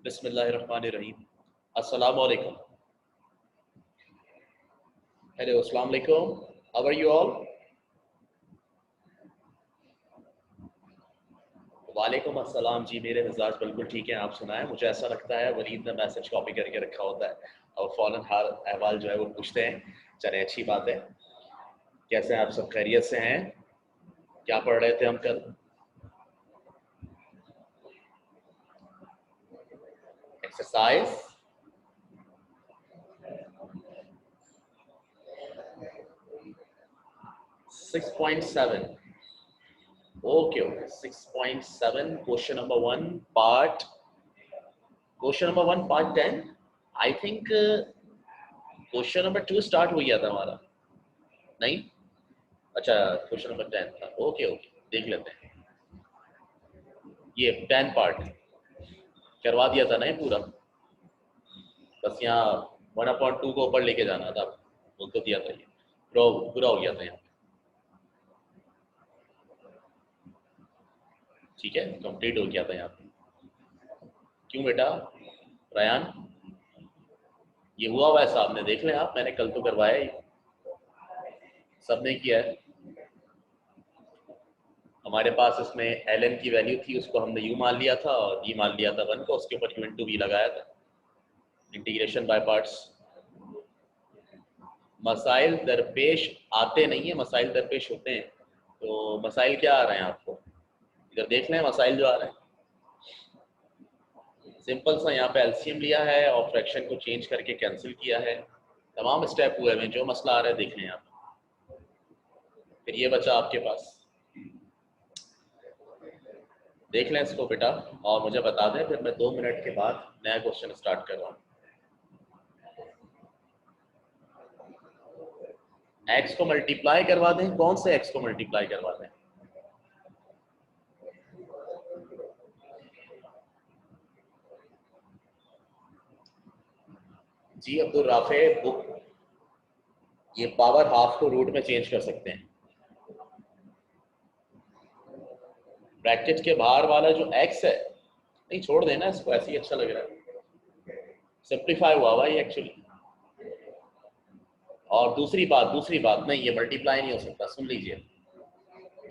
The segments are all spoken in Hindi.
बिस्मिल्लाहिर्रहमानिर्रहीम। अस्सलामु अलैकुम। हेलो, अस्सलाम वालेकुम। How are you all? वालेकुम अस्सलाम जी, मेरे मिजाज बिल्कुल ठीक है। आप सुनाएं। मुझे ऐसा लगता है वलीद ने मैसेज कॉपी करके रखा होता है और फ़ौरन हाल अहवाल जो है वो पूछते हैं। चले, अच्छी बात है। कैसे हैं आप? सब खैरियत से हैं? क्या पढ़ रहे थे हम कल? Exercise 6.7। Okay okay, 6.7 question number 1 part, question number 1 part 10। I think question number 2 start हो गया था हमारा, नहीं? अच्छा, क्वेश्चन नंबर 10 था। ओके ओके, देख लेते हैं। ये 10 पार्ट करवा दिया था ना ये पूरा। बस यहाँ 1/2 को ऊपर लेके जाना था, बोल तो दिया था। ये पूरा पूरा हो गया था यहाँ। ठीक है, कंप्लीट हो गया था यहाँ पे। क्यों बेटा रयान, ये हुआ हुआ है साहब ने, देख लें आप। मैंने कल तो करवाया ही, सबने किया है। हमारे पास इसमें ln की वैल्यू थी, उसको हमने u मान लिया था और e मान लिया था 1 को, उसके ऊपर u इंटू v लगाया था। Integration by parts. मसाइल दरपेश आते नहीं है, मसाइल दरपेश होते हैं। तो मसाइल क्या आ रहे हैं आपको? इधर देख लें मसाइल जो आ रहे हैं। सिंपल सा यहाँ पे एलसीएम लिया है और फ्रैक्शन को चेंज करके कैंसिल किया है। तमाम स्टेप हुए हैं, जो मसला आ रहा है देख लें आप। फिर ये बचा आपके पास, देख लें इसको बेटा और मुझे बता दें, फिर मैं 2 मिनट के बाद नया क्वेश्चन स्टार्ट कर रहा हूँ। एक्स को मल्टीप्लाई करवा दें? कौन से एक्स को मल्टीप्लाई करवा दें? जी अब्दुल राफे बुक, ये पावर हाफ को रूट में चेंज कर सकते हैं। ब्रैकेट के बाहर वाला जो एक्स है, नहीं छोड़ देना इसको, ऐसे ही अच्छा लग रहा है। सिंप्लीफाई हुआ हुआ ये एक्चुअली। और दूसरी बात नहीं, ये मल्टीप्लाई नहीं हो सकता। सुन लीजिए,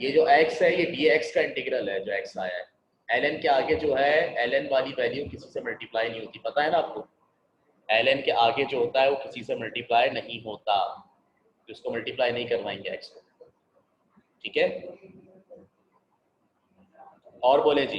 ये जो x है ये dx का इंटीग्रल है, जो x आया है। ln के आगे जो है, ln वाली वैल्यू किसी से मल्टीप्लाई नहीं होती, पता है ना आपको? ln के आगे जो होता है वो किसी से मल्टीप्लाई नहीं होता, तो इसको मल्टीप्लाई नहीं करवाएंगे x को। ठीक है, और बोले जी।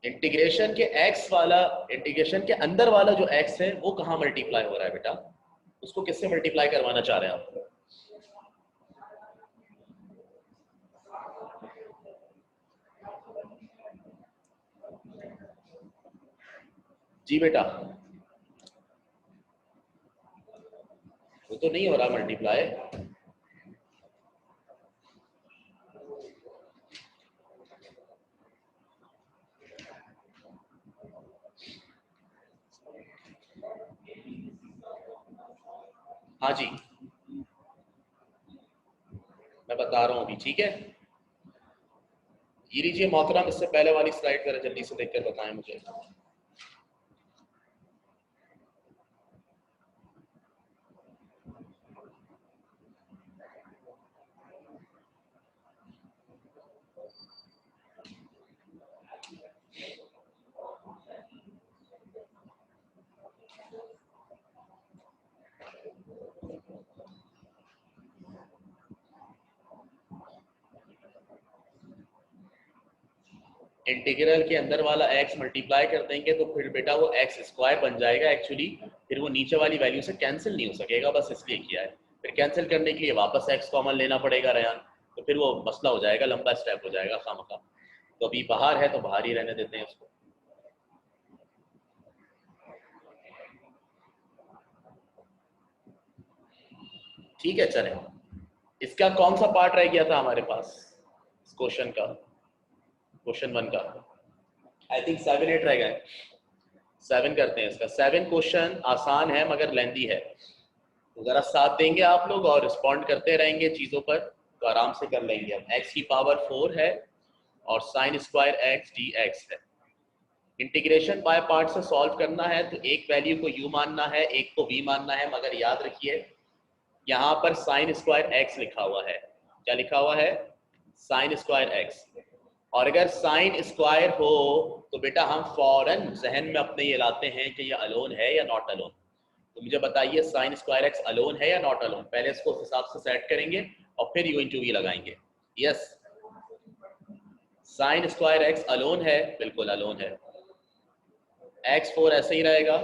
इंटीग्रेशन के x वाला, इंटीग्रेशन के अंदर वाला जो x है वो कहाँ मल्टीप्लाई हो रहा है बेटा? उसको किससे मल्टीप्लाई करवाना चाह रहे हैं आप? जी बेटा, वो तो नहीं हो रहा मल्टीप्लाई। हाँ जी, मैं बता रहा हूँ अभी, ठीक है। ये लीजिए मोहतरम, इससे पहले वाली स्लाइड जरा जल्दी से देखकर बताएं मुझे। इंटीग्रल के अंदर वाला x मल्टीप्लाई कर देंगे तो फिर बेटा वो एक्स स्क्वायर बन जाएगा एक्चुअली। फिर वो नीचे वाली वैल्यू से कैंसिल नहीं हो सकेगा, बस इसलिए किया है। फिर कैंसिल करने के लिए वापस x कॉमन लेना पड़ेगा रयान, तो फिर वो मसला हो जाएगा, लंबा स्टेप हो जाएगा खामखा। तो अभी बाहर है तो बाहर ही रहने देते हैं उसको। ठीक है, चले। इसका कौन सा पार्ट रह गया था हमारे पास इस क्वेश्चन का, क्वेश्चन 1 का? आई थिंक 7 8 रह गए। 7 करते हैं इसका। 7 क्वेश्चन आसान है मगर लेंदी है। तो जरा साथ देंगे आप लोग और रिस्पॉन्ड करते रहेंगे चीज़ों पर, तो आराम से कर लेंगे हम। x की पावर 4 है और sine square x D x है। इंटीग्रेशन बाय पार्ट से सॉल्व करना है तो एक वैल्यू को u मानना है, एक को v मानना है, मगर याद रखिए यहाँ पर साइन स्क्वायर एक्स लिखा हुआ है। क्या लिखा हुआ है? Sine square x. और अगर साइन स्क्वायर हो तो बेटा हम फौरन जहन में अपने ये लाते हैं कि ये अलोन है या नॉट अलोन। तो मुझे बताइए साइन स्क्वायर एक्स अलोन है या नॉट अलोन? पहले इसको उस हिसाब से सेट करेंगे और फिर यू इंटू वी लगाएंगे। Yes, sine square x alone है, बिल्कुल अलोन है। x4 ऐसे ही रहेगा।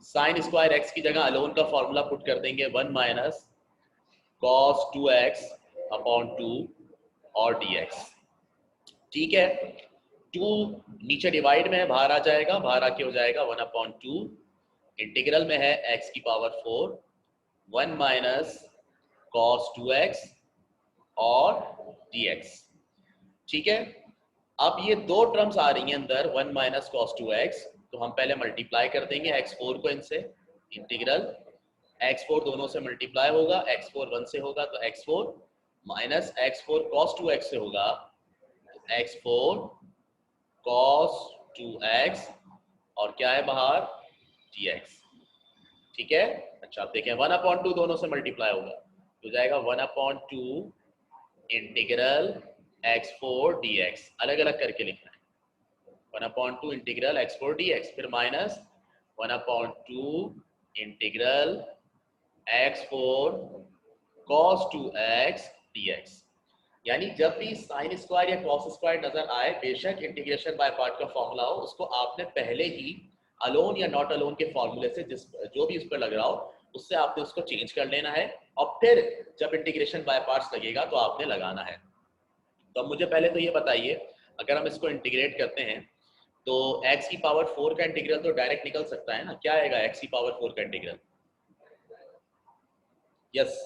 साइन स्क्वायर एक्स की जगह अलोन का फॉर्मूला पुट कर देंगे 1 माइनस कॉस 2x अपॉन 2 और dx। ठीक है, 2 नीचे डिवाइड में है, बाहर आ जाएगा, बाहर आके हो जाएगा 1 अपॉन 2। इंटीग्रल में है x की पावर 4 1 माइनस कॉस 2x और dx। ठीक है, अब ये दो टर्म्स आ रही हैं अंदर 1 माइनस कॉस 2x, तो हम पहले मल्टीप्लाई कर देंगे x4 को इनसे। इंटीग्रल x4 दोनों से मल्टीप्लाई होगा, x4 1 से होगा तो x4 minus x4 cos 2x से होगा x4 cos 2x और क्या है बाहर dx। ठीक है, अच्छा आप देखें 1 अपॉन 2 दोनों से मल्टीप्लाई होगा तो जाएगा 1 अपॉन 2 इंटीग्रल x4 dx। अलग अलग करके लिखना है 1 अपॉन 2 इंटीग्रल x4 dx, फिर minus 1 upon 2 integral x4 cos 2x dx। यानी जब भी साइन स्क्वायर या कॉस स्क्वायर नजर आए, बेशक इंटीग्रेशन बाय पार्ट का फॉर्मूला हो, उसको आपने पहले ही अलोन या नॉट अलोन के फॉर्मूले से जिस जो भी उस पर लग रहा हो उससे आपने उसको चेंज कर लेना है और फिर जब इंटीग्रेशन बाय पार्ट्स लगेगा तो आपने लगाना है। तो अब मुझे पहले तो ये बताइए, अगर हम इसको इंटीग्रेट करते हैं तो x की पावर 4 का इंटीग्रल तो डायरेक्ट निकल सकता है ना। क्या आएगा x की पावर 4 का इंटीग्रल? यस,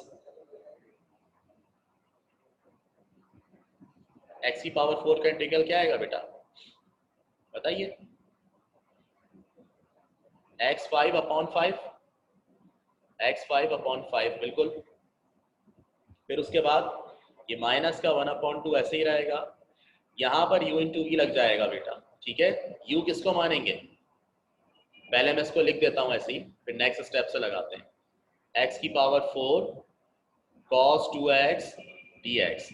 x की पावर 4 का इंटीग्रल क्या आएगा बेटा, बताइए। x5 अपॉन 5, x5 अपॉन 5 बिल्कुल। फिर उसके बाद ये माइनस का 1 अपॉन 2 ऐसे ही रहेगा। यहाँ पर u इंटू वी लग जाएगा बेटा। ठीक है, u किसको मानेंगे? पहले मैं इसको लिख देता हूँ ऐसे ही, फिर नेक्स्ट स्टेप से लगाते हैं। x की power 4 cos 2x dx।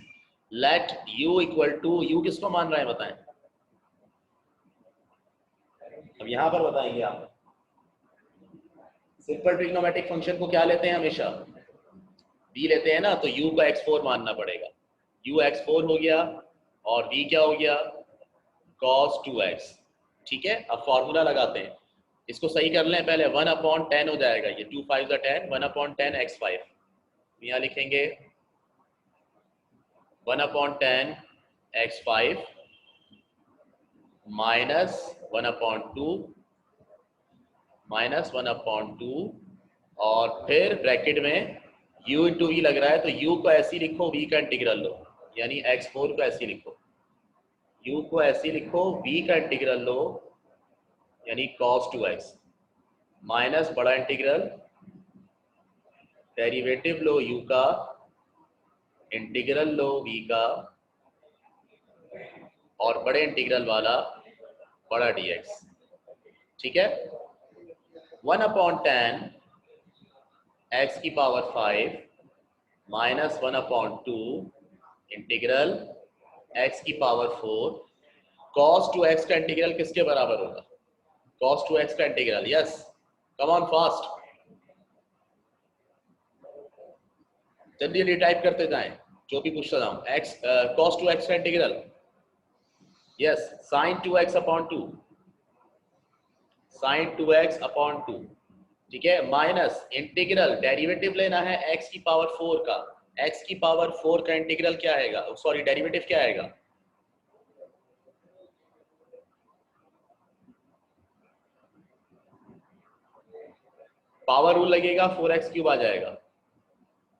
Let u equal to, u किसको मान रहा है बताएं? अब यहाँ पर बताएंगे आप। सिंपल ट्रिग्नोमेट्रिक फंक्शन को क्या लेते हैं हमेशा? v लेते हैं ना, तो u का x4 मानना पड़ेगा। u x4 हो गया और v क्या हो गया? cos 2x। ठीक है, अब फॉर्मूला लगाते हैं, इसको सही कर लें पहले। 1 अपॉन 10 हो जाएगा, ये 2 5 10, 1 अपॉन 10 x5। यहाँ लिखेंगे 1 upon 10 x5 minus 1 upon 2 minus 1 upon 2 और फिर ब्रैकेट में u इंटू वी लग रहा है तो u को ऐसे ही लिखो, v का इंटीग्रल लो, यानी x4 को ऐसे ही लिखो, u को ऐसे ही लिखो, v का इंटीग्रल लो यानी cos 2x माइनस बड़ा इंटीग्रल डेरिवेटिव लो u का, इंटीग्रल लो v का और बड़े इंटीग्रल वाला बड़ा dx। ठीक है, 1 अपॉन 10 x की power 5 minus 1 upon 2 integral x की पावर 4 cos 2x का इंटीग्रल किसके बराबर होगा? cos 2x का integral. Yes, come on fast, जल्दी जल्दी टाइप करते जाएं, जो भी पूछता जाऊं। x cos 2x का integral, yes, sin 2x upon 2, sin 2x upon 2। ठीक है, माइनस इंटीग्रल डेरिवेटिव लेना है x की पावर 4 का। x की पावर 4 का इंटीग्रल क्या आएगा, सॉरी डेरिवेटिव क्या आएगा? पावर रूल लगेगा, 4x क्यूब आ जाएगा।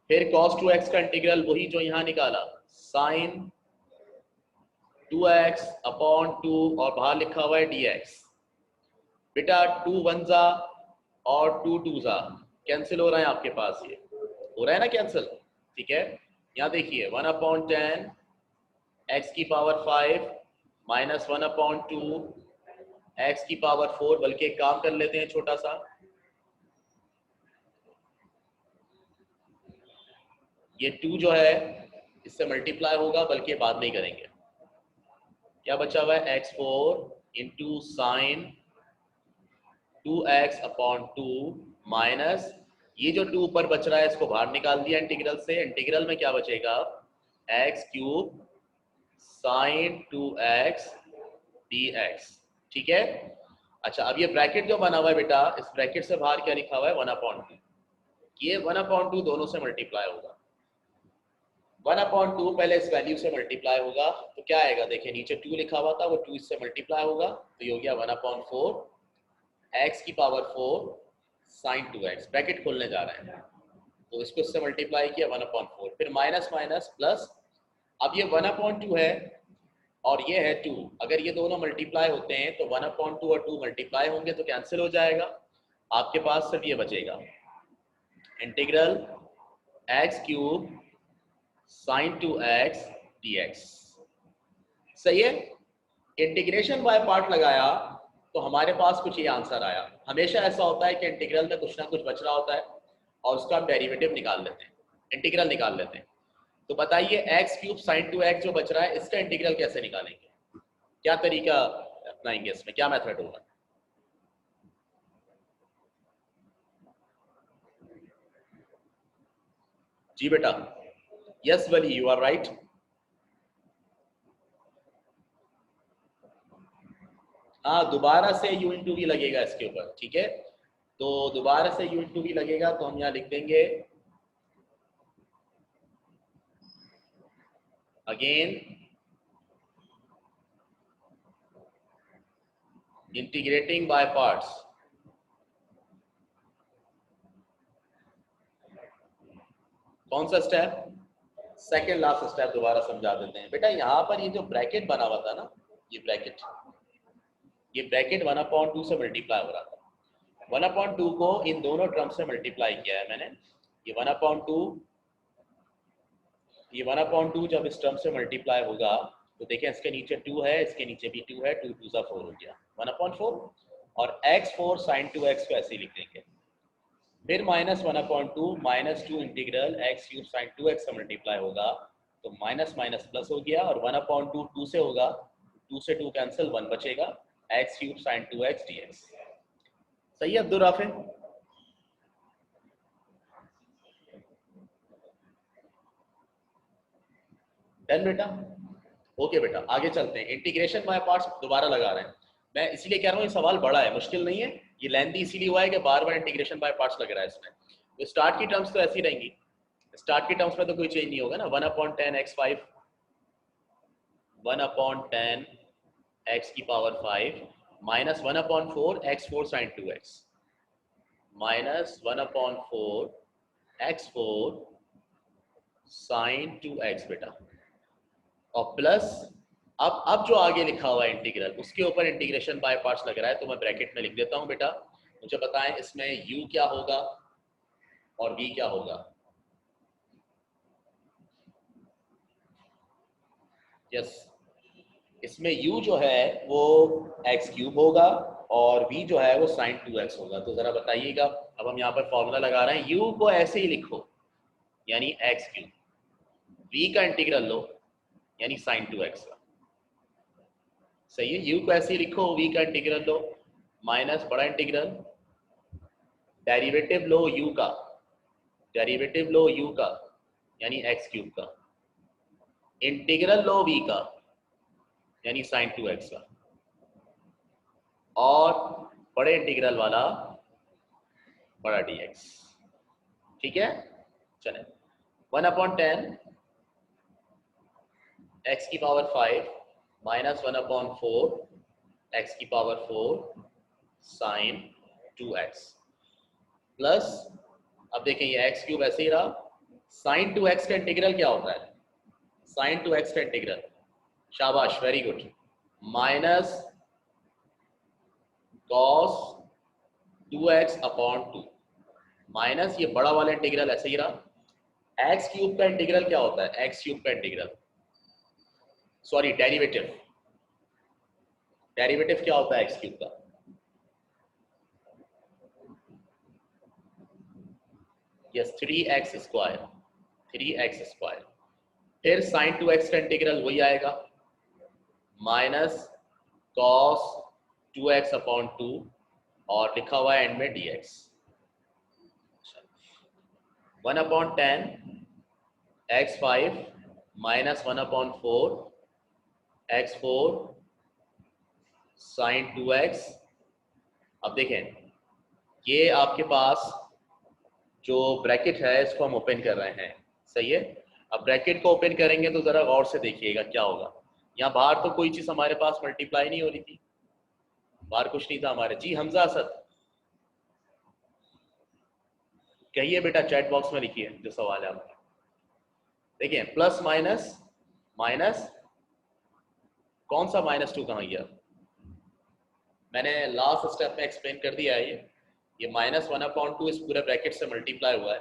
फिर cos 2x का इंटीग्रल वही जो यहां निकाला, sin 2x अपॉन 2 और बाहर लिखा हुआ है dx। बेटा 2 1 जा और 2 2 जा कैंसिल हो रहा है आपके पास, ये हो रहा है ना कैंसिल, ठीक है। यहाँ देखिए 1/10 एक्स की पावर 5 माइनस 1/2 एक्स की पावर 4, बल्कि एक काम कर लेते हैं छोटा सा, ये 2 जो है इससे मल्टीप्लाई होगा, बल्कि बाद में ही करेंगे। क्या बचा हुआ है, x4 into sine 2x/2 minus ये जो 2 ऊपर बच रहा है इसको बाहर निकाल दिया इंटीग्रल से। इंटीग्रल में क्या बचेगा, x³ साइन 2x dx, ठीक है। अच्छा, अब ये ब्रैकेट जो बना हुआ है बेटा, इस ब्रैकेट से बाहर क्या लिखा हुआ है, 1/2। ये 1/2 दोनों से मल्टीप्लाई होगा, 1/2 पहले इस वैल्यू से मल्टीप्लाई होगा, तो क्या आएगा, देखिए नीचे 2 लिखा हुआ था, वो 2 इससे मल्टीप्लाई होगा, तो ये हो गया 1/4 एक्स की पावर 4 साइन 2x, ब्रैकेट खोलने जा रहे हैं, तो इसको इससे मल्टीप्लाई किया 1/4, फिर माइनस माइनस प्लस, अब ये 1/2 है और ये है 2, अगर ये दोनों मल्टीप्लाई होते हैं तो 1/2 और 2 मल्टीप्लाई होंगे तो कैंसिल हो जाएगा, आपके पास सिर्फ ये बचेगा integral x³ sign 2x dx। सही है, इंटीग्रेशन बाय पार्ट लगाया तो हमारे पास कुछ ये आंसर आया। हमेशा ऐसा होता है कि इंटीग्रल में कुछ ना कुछ बच रहा होता है और उसका हम डेरिवेटिव निकाल लेते हैं, इंटीग्रल निकाल लेते हैं। तो बताइए x³ साइन 2x जो बच रहा है इसका इंटीग्रल कैसे निकालेंगे, क्या तरीका अपनाएंगे, इसमें क्या मेथड होगा। जी बेटा, yes Wali, you are right. हाँ, दोबारा से u इंटू भी लगेगा इसके ऊपर, ठीक है, तो दोबारा से u इंटू भी लगेगा, तो हम यहाँ लिख देंगे अगेन इंटीग्रेटिंग बाय पार्ट्स। कौन सा स्टेप, सेकेंड लास्ट स्टेप दोबारा समझा देते हैं बेटा। यहाँ पर ये जो ब्रैकेट बना हुआ था ना, ये ब्रैकेट 1/2 से मल्टीप्लाई हो रहा था, 1/2 को इन दोनों टर्म्स से मल्टीप्लाई किया है मैंने, ये 1/2 जब इस टर्म से मल्टीप्लाई होगा तो देखें इसके नीचे 2 है, इसके नीचे भी 2 है, 2 2 4 हो गया 1/4, और x4 साइन 2x को ऐसे ही लिख देंगे, फिर minus 1/2 -2 integral x³ sign 2x से मल्टीप्लाई होगा, तो माइनस माइनस प्लस हो गया, और 1/2 2 से होगा, 2 से 2 कैंसिल, 1 बचेगा, x³ साइन 2x dx। सही है अब्दुल राफे। डन बेटा, ओके बेटा, आगे चलते हैं। इंटीग्रेशन बाय पार्ट्स दोबारा लगा रहे हैं, मैं इसलिए कह रहा हूँ ये सवाल बड़ा है, मुश्किल नहीं है, ये लेंथी इसीलिए हुआ है कि बार बार इंटीग्रेशन बाय पार्ट्स लग रहा है इसमें। तो स्टार्ट की टर्म्स तो ऐसी रहेंगी, स्टार्ट की टर्म्स में तो कोई चेंज नहीं होगा ना, 1/10 x5 1/10 x की power 5 minus 1/4 x4 sine 2x minus 1/4 x4 sine 2x बेटा, और प्लस अब जो आगे लिखा हुआ है इंटीग्रल, उसके ऊपर इंटीग्रेशन बाय पार्ट्स लग रहा है, तो मैं ब्रैकेट में लिख देता हूं बेटा। मुझे बताएं इसमें u क्या होगा और v क्या होगा। यस, इसमें u जो है वो x³ होगा और v जो है वो साइन 2x होगा। तो जरा बताइएगा, अब हम यहाँ पर फॉर्मूला लगा रहे हैं, u को ऐसे ही लिखो यानी x³, v का इंटीग्रल लो यानी साइन 2x का। सही है, u को ऐसे ही लिखो, v का इंटीग्रल लो माइनस बड़ा इंटीग्रल, डेरिवेटिव लो u का, डेरिवेटिव लो u का यानी x³ का, इंटीग्रल लो v का यानी साइन 2x का, और बड़े इंटीग्रल वाला बड़ा dx। ठीक है, चले 1/10 x की पावर 5 माइनस 1/4 x की पावर 4 साइन 2x प्लस, अब देखें ये x³ ऐसे ही रहा, साइन 2x का इंटीग्रल क्या होता है, साइन 2x का इंटीग्रल, शाबाश very good, minus cos 2x/2, minus ये बड़ा वाला इंटीग्रल ऐसे ही रहा। एक्स क्यूब का इंटीग्रल क्या होता है? एक्स क्यूब का इंटीग्रल, सॉरी डेरिवेटिव, डेरिवेटिव क्या होता है एक्स क्यूब का? Yes 3x square, 3x square. फिर साइन 2x का इंटीग्रल वही आएगा, माइनस कॉस 2x अपॉन 2 और लिखा हुआ है एंड में dx। 1 upon 10 x5 minus 1 upon 4 x4 sine 2x। अब देखें ये आपके पास जो ब्रैकेट है इसको हम ओपन कर रहे हैं, सही है। अब ब्रैकेट को ओपन करेंगे तो जरा गौर से देखिएगा क्या होगा। यहाँ बाहर तो कोई चीज हमारे पास मल्टीप्लाई नहीं हो रही थी, बाहर कुछ नहीं था हमारे। जी हमजा असद कहिए बेटा, चैट बॉक्स में लिखिए जो सवाल है आपका। देखिए प्लस माइनस माइनस, कौन सा -2 कहाँ गया? मैंने लास्ट स्टेप में एक्सप्लेन कर दिया है। ये -1/2 इस पूरे ब्रैकेट से मल्टीप्लाई हुआ है,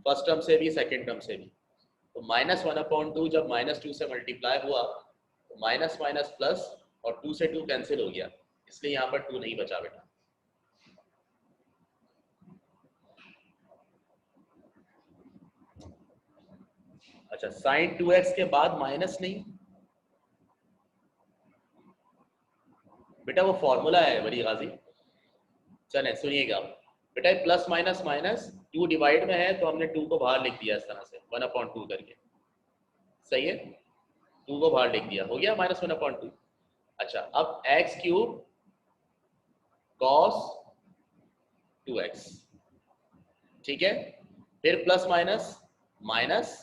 फर्स्ट टर्म से भी सेकंड टर्म से भी। तो -1/2 जब -2 से मल्टीप्लाई हुआ तो माइनस माइनस प्लस और 2 से 2 कैंसिल हो गया, इसलिए यहाँ पर 2 नहीं बचा बेटा। अच्छा साइन 2x के बाद माइनस नहीं बेटा, वो फॉर्मूला है बड़ी गाजी। चले सुनिएगा बेटा, प्लस माइनस माइनस 2 डिवाइड में है तो हमने 2 को बाहर लिख दिया इस तरह से 1/2 करके, सही है। 2 को बाहर लिख दिया, हो गया -1/2। अच्छा अब एक्स क्यूब कॉस 2x, ठीक है। फिर प्लस माइनस माइनस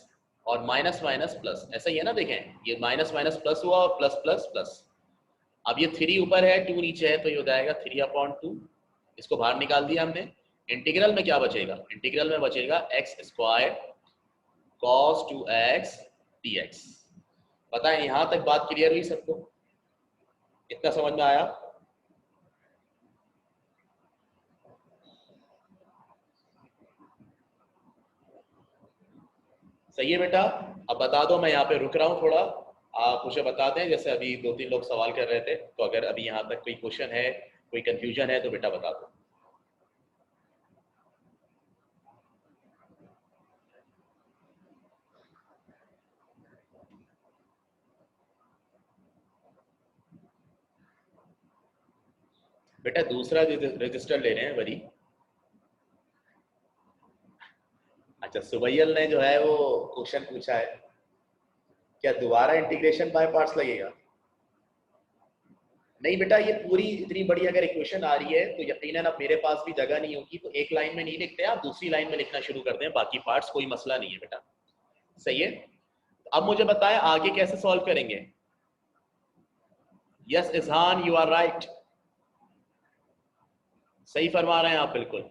और माइनस माइनस प्लस, ऐसा ही है ना। देखें ये माइनस माइनस प्लस हुआ और प्लस प्लस प्लस। अब ये 3 ऊपर है 2 नीचे है तो ये हो जाएगा 3/2, इसको बाहर निकाल दिया हमने। इंटीग्रल में क्या बचेगा? इंटीग्रल में बचेगा x square cos 2x dx। बताएं यहां तक बात क्लियर हुई सबको? इतना समझ में आया? सही है बेटा। अब बता दो, मैं यहाँ पे रुक रहा हूँ थोड़ा, आप मुझे बता दें। जैसे अभी 2-3 लोग सवाल कर रहे थे, तो अगर अभी यहाँ तक कोई क्वेश्चन है, कोई कंफ्यूजन है तो बेटा बता दो। बेटा दूसरा रजिस्टर ले रहे हैं वरी। अच्छा सुबैयल ने जो है वो क्वेश्चन पूछा है, क्या दोबारा इंटीग्रेशन बाय पार्ट्स लगेगा? नहीं बेटा, ये पूरी इतनी बड़ी अगर इक्वेशन आ रही है तो यकीनन अब मेरे पास भी जगह नहीं होगी, तो एक लाइन में नहीं लिखते, आप दूसरी लाइन में लिखना शुरू कर दें बाकी पार्ट्स, कोई मसला नहीं है बेटा, सही है। अब मुझे बताएं आगे कैसे सॉल्व करेंगे। Yes Izhan you are right, सही फरमा रहे हैं आप बिल्कुल।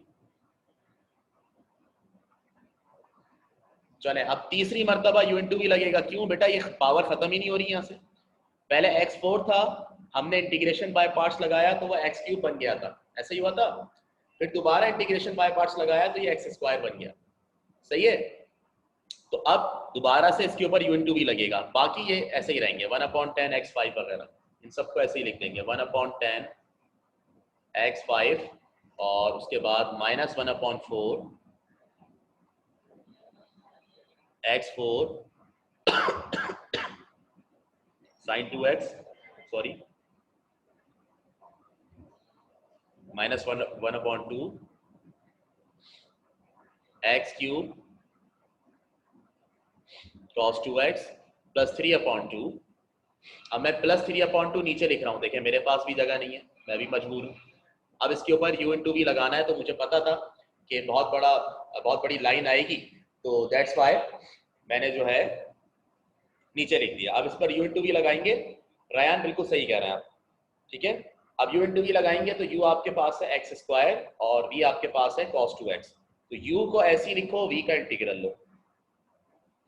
चले अब तीसरी मर्तबा u भी लगेगा। क्यों बेटा? ये पावर खत्म ही नहीं हो रही यहाँ से। पहले x4 था, हमने इंटीग्रेशन बाय पार्ट्स लगाया तो वो x³ बन गया था, ऐसे ही हुआ था। फिर दोबारा इंटीग्रेशन बाय पार्ट्स लगाया तो ये x² बन गया, सही है। तो अब दोबारा से इसके ऊपर u भी लगेगा, बाकी ये ऐसे ही रहेंगे 1/10 x5 वगैरह, इन सबको ऐसे ही लिख देंगे 1/10 x5 और उसके बाद -1/4 x4 sin 2x, sorry -1/2 x³ cos 2x plus 3/2। अब मैं प्लस 3/2 नीचे लिख रहा हूँ, देखें मेरे पास भी जगह नहीं है, मैं भी मजबूर हूँ। अब इसके ऊपर u भी लगाना है, तो मुझे पता था कि बहुत बड़ी लाइन आएगी, तो दैट्स वाई मैंने जो है नीचे लिख दिया। अब इस पर u भी लगाएंगे। रयान बिल्कुल सही कह रहे हैं आप, ठीक है। अब u भी लगाएंगे तो u आपके पास है x² और v आपके पास है cos 2x। तो u को ऐसी लिखो, v का इंटीग्रल लो,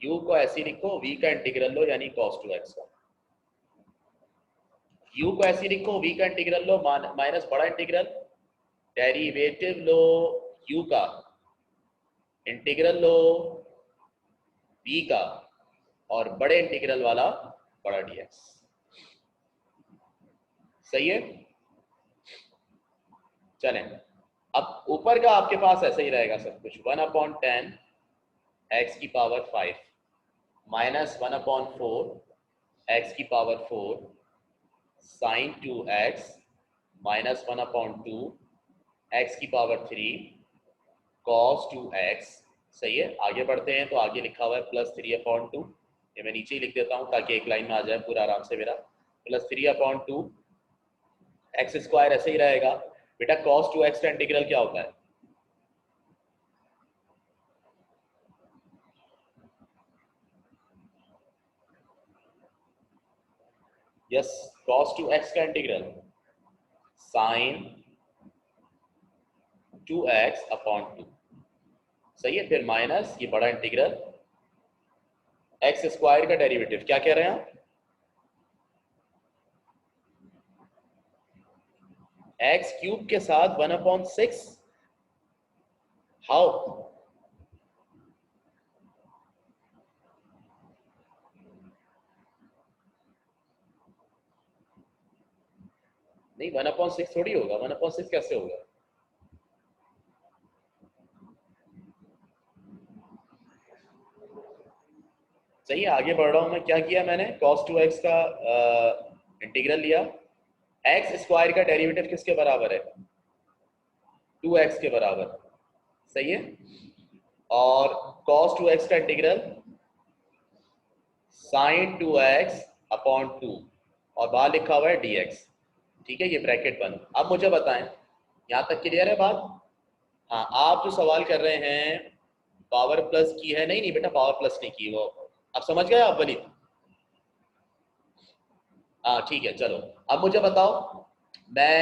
u को ऐसी लिखो, v का इंटीग्रल लो, यानी cos 2x का। u को ऐसी लिखो, v का इंटीग्रल लो, माइनस बड़ा इंटीग्रल, डेरिवेटिव लो u का इंटीग्रल लो v का और बड़े इंटीग्रल वाला बड़ा dx। सही है। चलें, अब ऊपर का आपके पास ऐसे ही रहेगा सब कुछ, 1/10 x की पावर 5 माइनस 1/4 x की power 4 sine 2x minus 1/2 x की पावर 3 cos 2x। सही है। आगे बढ़ते हैं तो आगे लिखा हुआ है प्लस 3/2, ये मैं नीचे ही लिख देता हूँ ताकि एक लाइन में आ जाए पूरा आराम से मेरा, प्लस 3/2 एक्स स्क्वायर ऐसे ही रहेगा। बेटा cos 2x का इंटीग्रल क्या होता है? यस, cos 2x का इंटीग्रल साइन 2x/2। सही है। फिर माइनस ये बड़ा इंटीग्रल एक्स स्क्वायर का डेरिवेटिव, क्या कह रहे हैं आप? एक्स क्यूब के साथ 1/6। हाउ? नहीं, 1/6 थोड़ी होगा, 1/6 कैसे होगा? सही है। आगे बढ़ रहा हूं मैं, क्या किया मैंने, cos 2x का इंटीग्रल लिया, एक्स स्क्वायर का डेरिवेटिव किसके बराबर है? 2x के बराबर। सही है। और cos 2x का इंटीग्रल sin 2x/2 और बाहर लिखा हुआ है dx। ठीक है, ये ब्रैकेट बंद। अब मुझे बताएं, यहां तक क्लियर है बात? हाँ, आप जो सवाल कर रहे हैं पावर प्लस की है, नहीं नहीं बेटा पावर प्लस नहीं की, वो अब समझ गए आप वली? हाँ ठीक है, चलो अब मुझे बताओ, मैं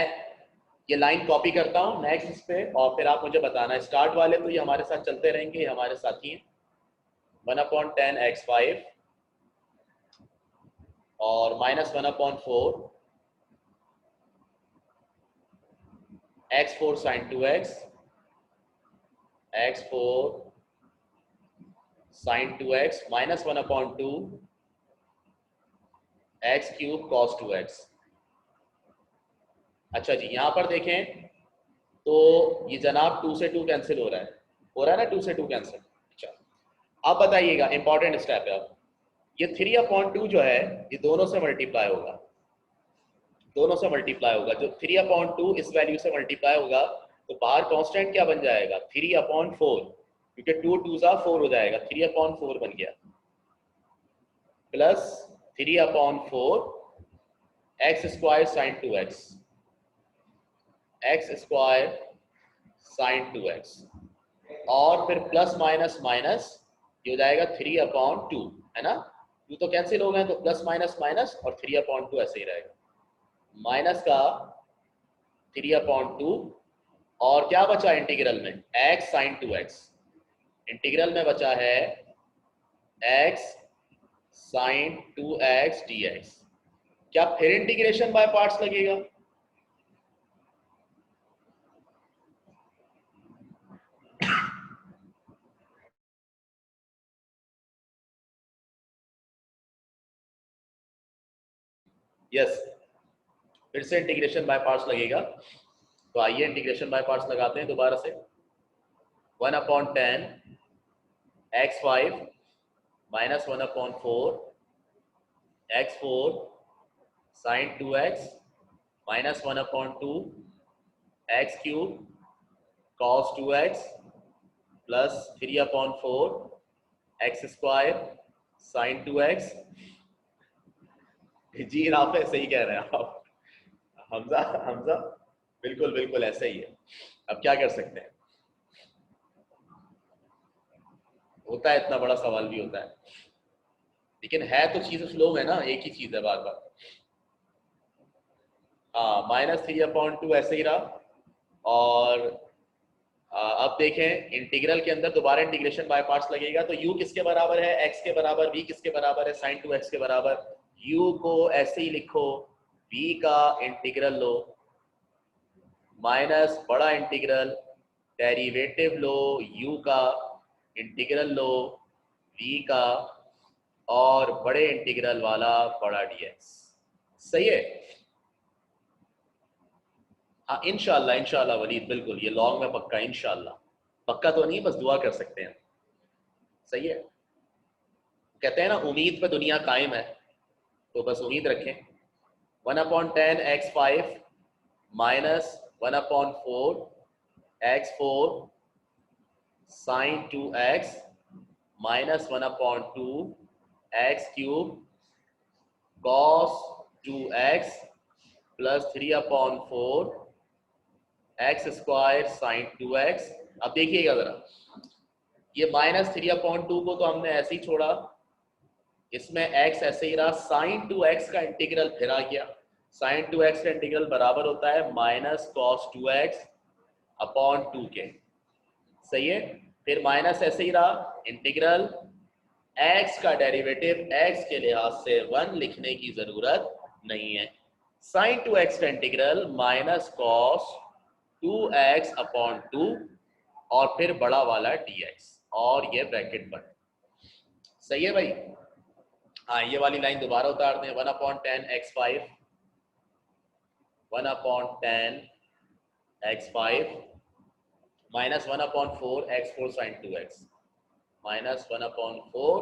ये लाइन कॉपी करता हूँ नेक्स्ट इस पे, और फिर आप मुझे बताना है। स्टार्ट वाले तो ये हमारे साथ चलते रहेंगे, ये हमारे साथी हैं। 1/10 x5 और minus 1/4 x4 sin 2x x4 sin 2x minus 1/2 x³ cos 2x। अच्छा जी, यहां पर देखें तो ये जनाब 2 से 2 कैंसिल हो रहा है ना, 2 से 2 कैंसिल। अच्छा, अब बताइएगा, इंपॉर्टेंट स्टेप है। अब ये 3/2 जो है ये दोनों से मल्टीप्लाई होगा, दोनों से मल्टीप्लाई होगा। जो 3/2 इस वैल्यू से मल्टीप्लाई होगा तो बाहर कांस्टेंट क्या बन जाएगा? 3/4, क्योंकि 2 2 4 हो जाएगा, 3/4 बन गया, plus 3/4 x² sin 2x, x² sin 2x, और फिर प्लस माइनस माइनस ये हो जाएगा 3/2, है ना? 2 तो कैंसिल हो गए तो प्लस माइनस माइनस और 3/2 ऐसे ही रहेगा, माइनस का 3/2 और क्या बचा इंटीग्रल में? x sin 2x। इंटीग्रल में बचा है x sin 2x dx। क्या फिर इंटीग्रेशन बाय पार्ट्स लगेगा? यस, फिर से इंटीग्रेशन बाय पार्ट्स लगेगा। तो आइए इंटीग्रेशन बाय पार्ट्स लगाते हैं दोबारा से। 1/10 x5 minus 1/4 x4 sin 2x minus 1/2 x³ cos 2x plus 3/4 x² sin 2x। जी आप ऐसे ही कह रहे हैं आप, हमजा हमजा, बिल्कुल बिल्कुल ऐसे ही है। अब क्या कर सकते हैं, होता है, इतना बड़ा सवाल भी होता है, लेकिन है तो चीज स्लो में ना, एक ही चीज है बार बार। हाँ, माइनस 3/2 ऐसे ही रहा। और अब देखें इंटीग्रल के अंदर दोबारा इंटीग्रेशन बाय पार्ट्स लगेगा, तो u किसके बराबर है? x के बराबर। v किसके बराबर है? sin 2x के बराबर। u को ऐसे ही लिखो, v का इंटीग्रल लो माइनस बड़ा इंटीग्रल डेरिवेटिव लो u का, इंटीग्रल लो v का, और बड़े इंटीग्रल वाला बड़ा dx। सही है? हाँ इंशाल्लाह इंशाल्लाह वलीद, बिल्कुल ये लॉन्ग में पक्का इंशाल्लाह। पक्का तो नहीं, बस दुआ कर सकते हैं। सही है? कहते हैं ना उम्मीद पे दुनिया कायम है, तो बस उम्मीद रखें। 1/10 x5 minus 1/4 x4 sin 2x minus 1/2 x³ cos 2x plus 3/4 x² sin 2x। अब देखिएगा जरा, ये माइनस 3/2 को तो हमने ऐसे ही छोड़ा, इसमें x ऐसे ही रहा, sin 2x का इंटीग्रल फिर आ गया। sin 2x का इंटीग्रल बराबर होता है माइनस cos 2x अपॉन 2 के। सही है? फिर माइनस ऐसे ही रहा, इंटीग्रल x का डेरिवेटिव x के लिहाज से 1 लिखने की जरूरत नहीं है। sin 2x का integral minus cos 2x upon 2 और फिर बड़ा वाला dx और ये ब्रैकेट बंद। सही है भाई? हाँ ये वाली लाइन दोबारा उतार दें। 1/10 x5 1/10 x5 minus 1/4 x4 sin 2x minus 1/4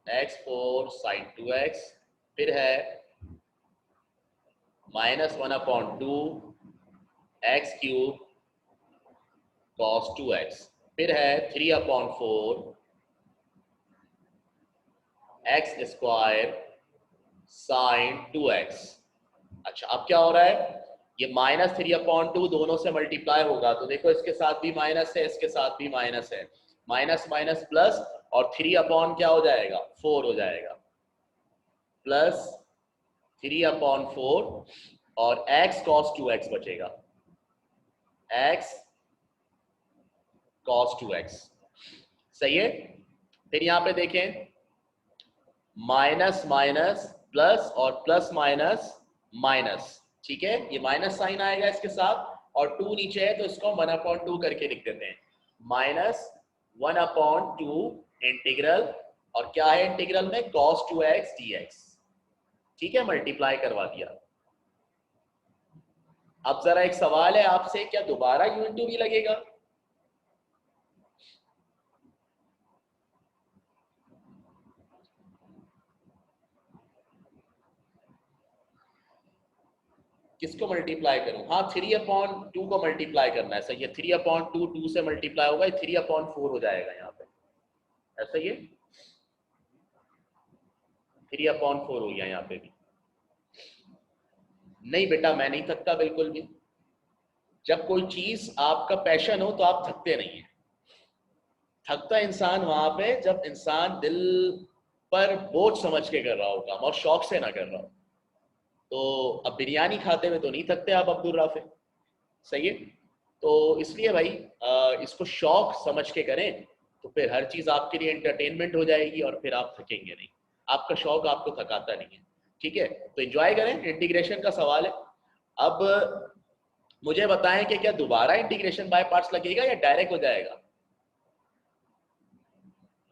x4 sin 2x, फिर है माइनस 1/2 x³ cos 2x, फिर है 3/4 x² sin 2x। अच्छा अब क्या हो रहा है, ये माइनस 3/2 दोनों से मल्टीप्लाई होगा, तो देखो इसके साथ भी माइनस है, इसके साथ भी माइनस है, माइनस माइनस प्लस, और 3 क्या हो जाएगा, 4 हो जाएगा, प्लस 3/4 और x cos 2x बचेगा, x cos 2x। सही है? फिर यहां पे देखें, माइनस माइनस प्लस और प्लस माइनस माइनस, ठीक है, ये माइनस साइन आएगा इसके साथ, और 2 नीचे है तो इसको 1/2 करके लिख देते हैं, माइनस 1/2 इंटीग्रल, और क्या है इंटीग्रल में, cos 2x dx। ठीक है, मल्टीप्लाई करवा दिया। अब जरा एक सवाल है आपसे, क्या दोबारा u भी लगेगा? किसको मल्टीप्लाई करूं? हाँ 3/2 को मल्टीप्लाई करना है। सही है, 3/2 2 से मल्टीप्लाई होगा, 3/4 हो जाएगा यहाँ पे, ऐसा ही है, 3/4 हो गया यहाँ पे भी। नहीं बेटा मैं नहीं थकता बिल्कुल भी, जब कोई चीज आपका पैशन हो तो आप थकते नहीं है। थकता इंसान वहां पे जब इंसान दिल पर बोझ समझ के कर रहा हो काम और शौक से ना कर रहा हो। तो अब बिरयानी खाते हुए तो नहीं थकते आप अब्दुल राफे, सही है? तो इसलिए भाई इसको शौक समझ के करें, तो फिर हर चीज आपके लिए एंटरटेनमेंट हो जाएगी और फिर आप थकेंगे नहीं। आपका शौक आपको थकाता नहीं है, ठीक है? तो एंजॉय करें, इंटीग्रेशन का सवाल है। अब मुझे बताएं कि क्या दोबारा इंटीग्रेशन बाय पार्ट्स लगेगा या डायरेक्ट हो जाएगा?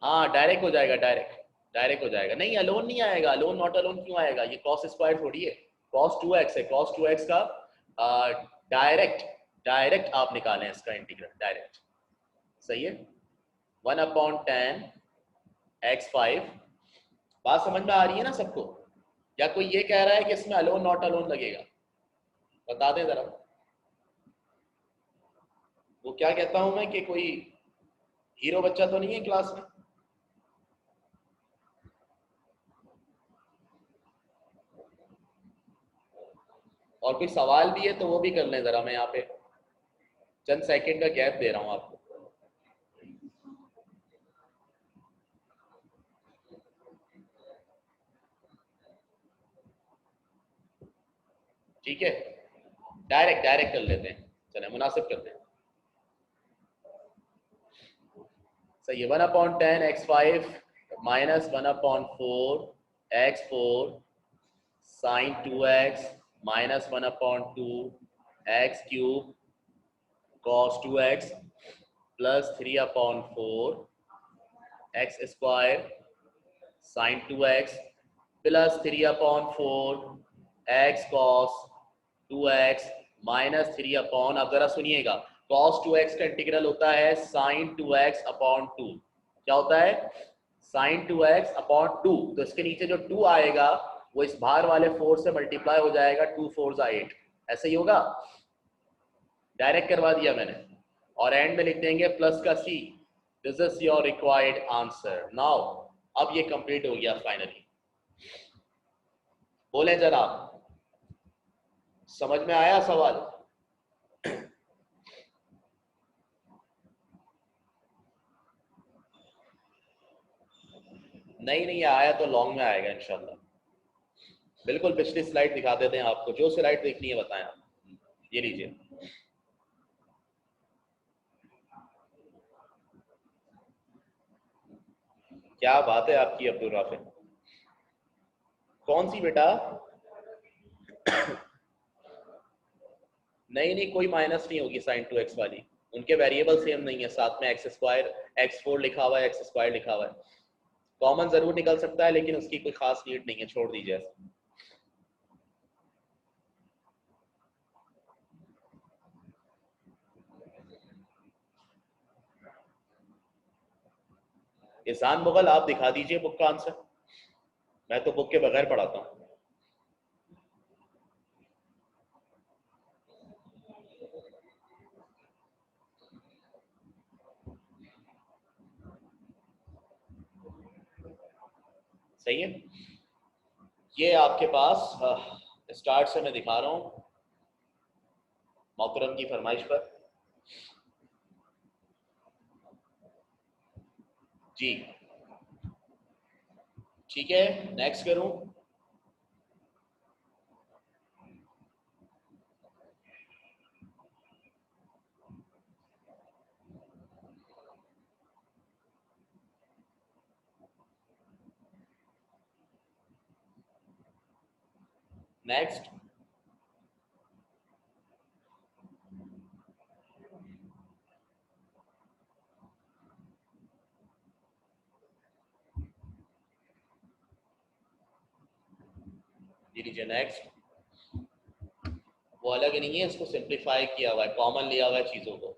हाँ डायरेक्ट हो जाएगा, डायरेक्ट हो जाएगा। नहीं अलोन नहीं आएगा, अलोन नॉट अलोन क्यों आएगा, ये कॉस स्क्वायर थोड़ी है, cos 2x है, cos 2x का डायरेक्ट डायरेक्ट आप निकालें इसका इंटीग्रल डायरेक्ट। सही है? 1/10 x5। बात समझ में आ रही है ना सबको? या कोई ये कह रहा है कि इसमें अलोन नॉट अलोन लगेगा? बता दें जरा। वो क्या कहता हूं मैं कि कोई हीरो बच्चा तो नहीं है क्लास में? और कोई सवाल भी है तो वो भी कर लें जरा, मैं यहाँ पे चंद सेकंड का गैप दे रहा हूं आपको। ठीक है, डायरेक्ट डायरेक्ट कर लेते हैं, चले मुनासिब करते हैं। सही है, 1/10 x5 minus 1/4 x4 sin 2x minus 1/2 x³ cos 2x plus 3 upon 4 x square sin 2x plus 3 upon 4 x cos 2x minus 3 upon, अब जरा सुनिएगा, cos 2x का इंटीग्रल होता है sin 2x अपॉन 2। क्या होता है? sin 2x upon 2। तो इसके नीचे जो 2 आएगा वो इस बाहर वाले 4 से मल्टीप्लाई हो जाएगा, 2 4 8, ऐसे ही होगा। डायरेक्ट करवा दिया मैंने, और एंड में लिख देंगे प्लस का c। This is your required answer. Now अब ये कंप्लीट हो गया फाइनली। बोले जनाब, समझ में आया सवाल? नहीं आया तो लॉन्ग में आएगा इंशाल्लाह। बिल्कुल पिछली स्लाइड दिखा देते हैं आपको, जो स्लाइड देखनी है बताएं आप। ये लीजिए, क्या बात है आपकी अब्दुल राफिक। कौन सी बेटा? नहीं कोई माइनस नहीं होगी साइन 2x वाली, उनके वेरिएबल सेम नहीं है, साथ में एक्स स्क्वायर x4 लिखा हुआ है, एक्स स्क्वायर लिखा हुआ है। कॉमन जरूर निकल सकता है लेकिन उसकी कोई खास नीड नहीं है, छोड़ दीजिए। एहसान मुगल, आप दिखा दीजिए बुक का आंसर, मैं तो बुक के बगैर पढ़ाता हूँ। सही है, ये आपके पास स्टार्ट से मैं दिखा रहा हूँ मोहतरम की फरमाइश पर। जी ठीक है, नेक्स्ट करूं। नेक्स्ट, ये लीजिए नेक्स्ट। वो अलग ही नहीं है, इसको सिंप्लीफाई किया हुआ है, कॉमन लिया हुआ है चीजों को,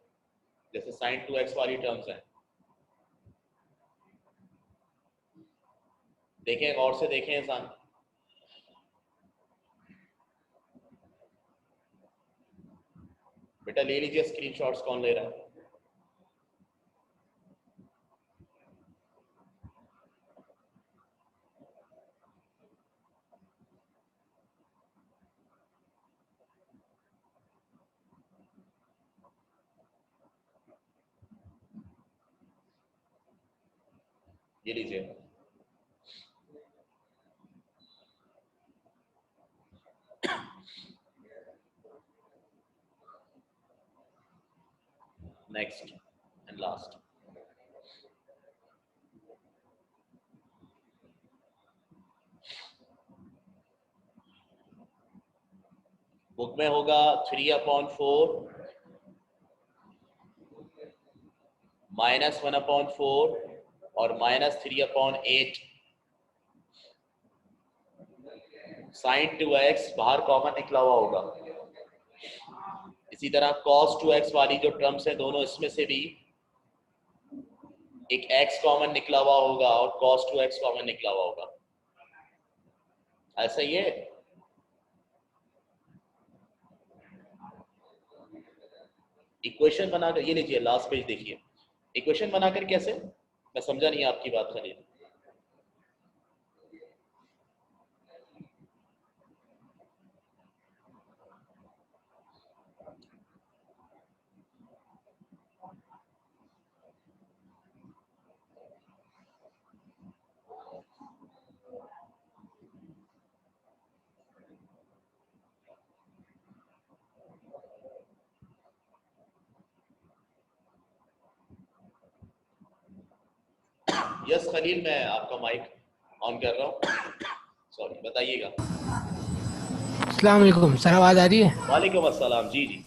जैसे sin 2x वाली टर्म्स हैं। देखें, गौर से देखें इंसान। बेटा ले लीजिए स्क्रीनशॉट्स, कौन ले रहा है? ये लीजिए, नेक्स्ट एंड लास्ट। बुक में होगा 3/4 -1/4 और -3/8। sin 2x बाहर कॉमन निकला हुआ होगा। इसी तरह cos 2x वाली जो टर्म्स है दोनों, इसमें से भी एक x कॉमन निकला हुआ होगा और cos 2x कॉमन निकला हुआ होगा। ऐसा ही है। इक्वेशन बनाकर, ये लीजिए लास्ट पेज देखिए, इक्वेशन बनाकर कैसे, मैं समझा नहीं आपकी बात खलील। यस खलील, मैं आपका माइक ऑन कर रहा हूँ। सॉरी, बताइएगा। अस्सलाम वालेकुम सर, आवाज़ आ रही है? वालेकुम अस्सलाम। जी जी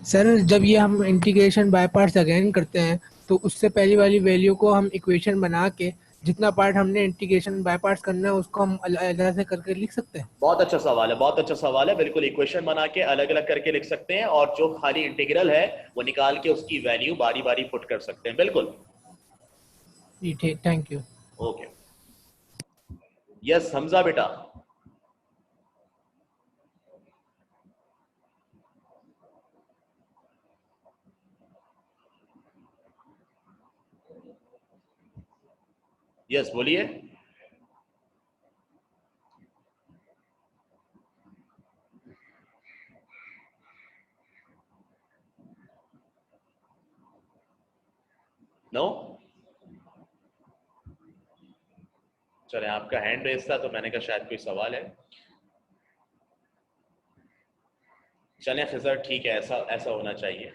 सर जब ये हम इंटीग्रेशन बाय पार्ट्स अगेन करते हैं तो उससे पहली वाली वैल्यू को हम इक्वेशन बना के जितना पार्ट हमने इंटीग्रेशन बाय पार्ट्स करना है उसको हम अलग से करके लिख सकते हैं। बहुत अच्छा सवाल है, बहुत अच्छा सवाल है। बिल्कुल इक्वेशन बना के अलग अलग करके लिख सकते हैं, और जो खाली इंटीग्रल है वो निकाल के उसकी वैल्यू बारी बारी पुट कर सकते हैं। बिल्कुल। जी ठीक, thank you. Okay. Yes Hamza बेटा। यस बोलिए। नो। चले, आपका हैंड रेस था तो मैंने कहा शायद कोई सवाल है। चलें खिजर, ठीक है, ऐसा ऐसा होना चाहिए।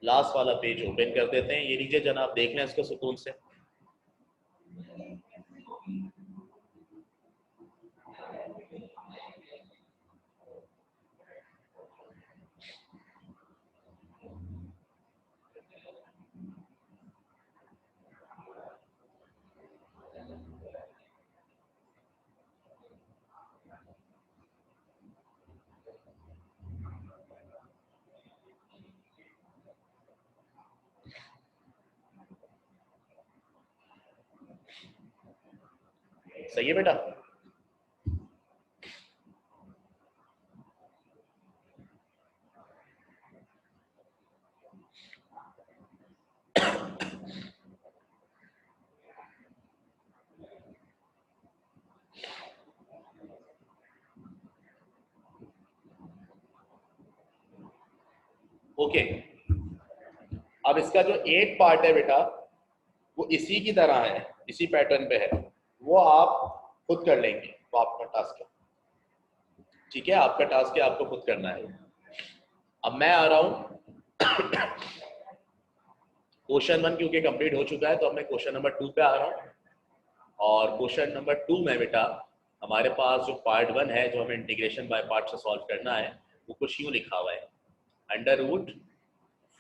लास्ट वाला पेज ओपन कर देते हैं। ये लीजिए जनाब, देख लें इसको सुकून से। सही है बेटा। ओके। अब इसका जो एक पार्ट है बेटा, वो इसी की तरह है, इसी पैटर्न पे है। वो आप खुद कर लेंगे, वो आपका टास्क है। ठीक है, आपका टास्क है, आपको खुद करना है। अब मैं आ रहा हूं क्वेश्चन 1 क्योंकि कंप्लीट हो चुका है, तो अब मैं क्वेश्चन नंबर 2 पे आ रहा हूं। और क्वेश्चन नंबर 2 में बेटा हमारे पास जो पार्ट 1 है, जो हमें इंटीग्रेशन बाय पार्ट से सॉल्व करना है, वो कुछ यूं लिखा हुआ है, under root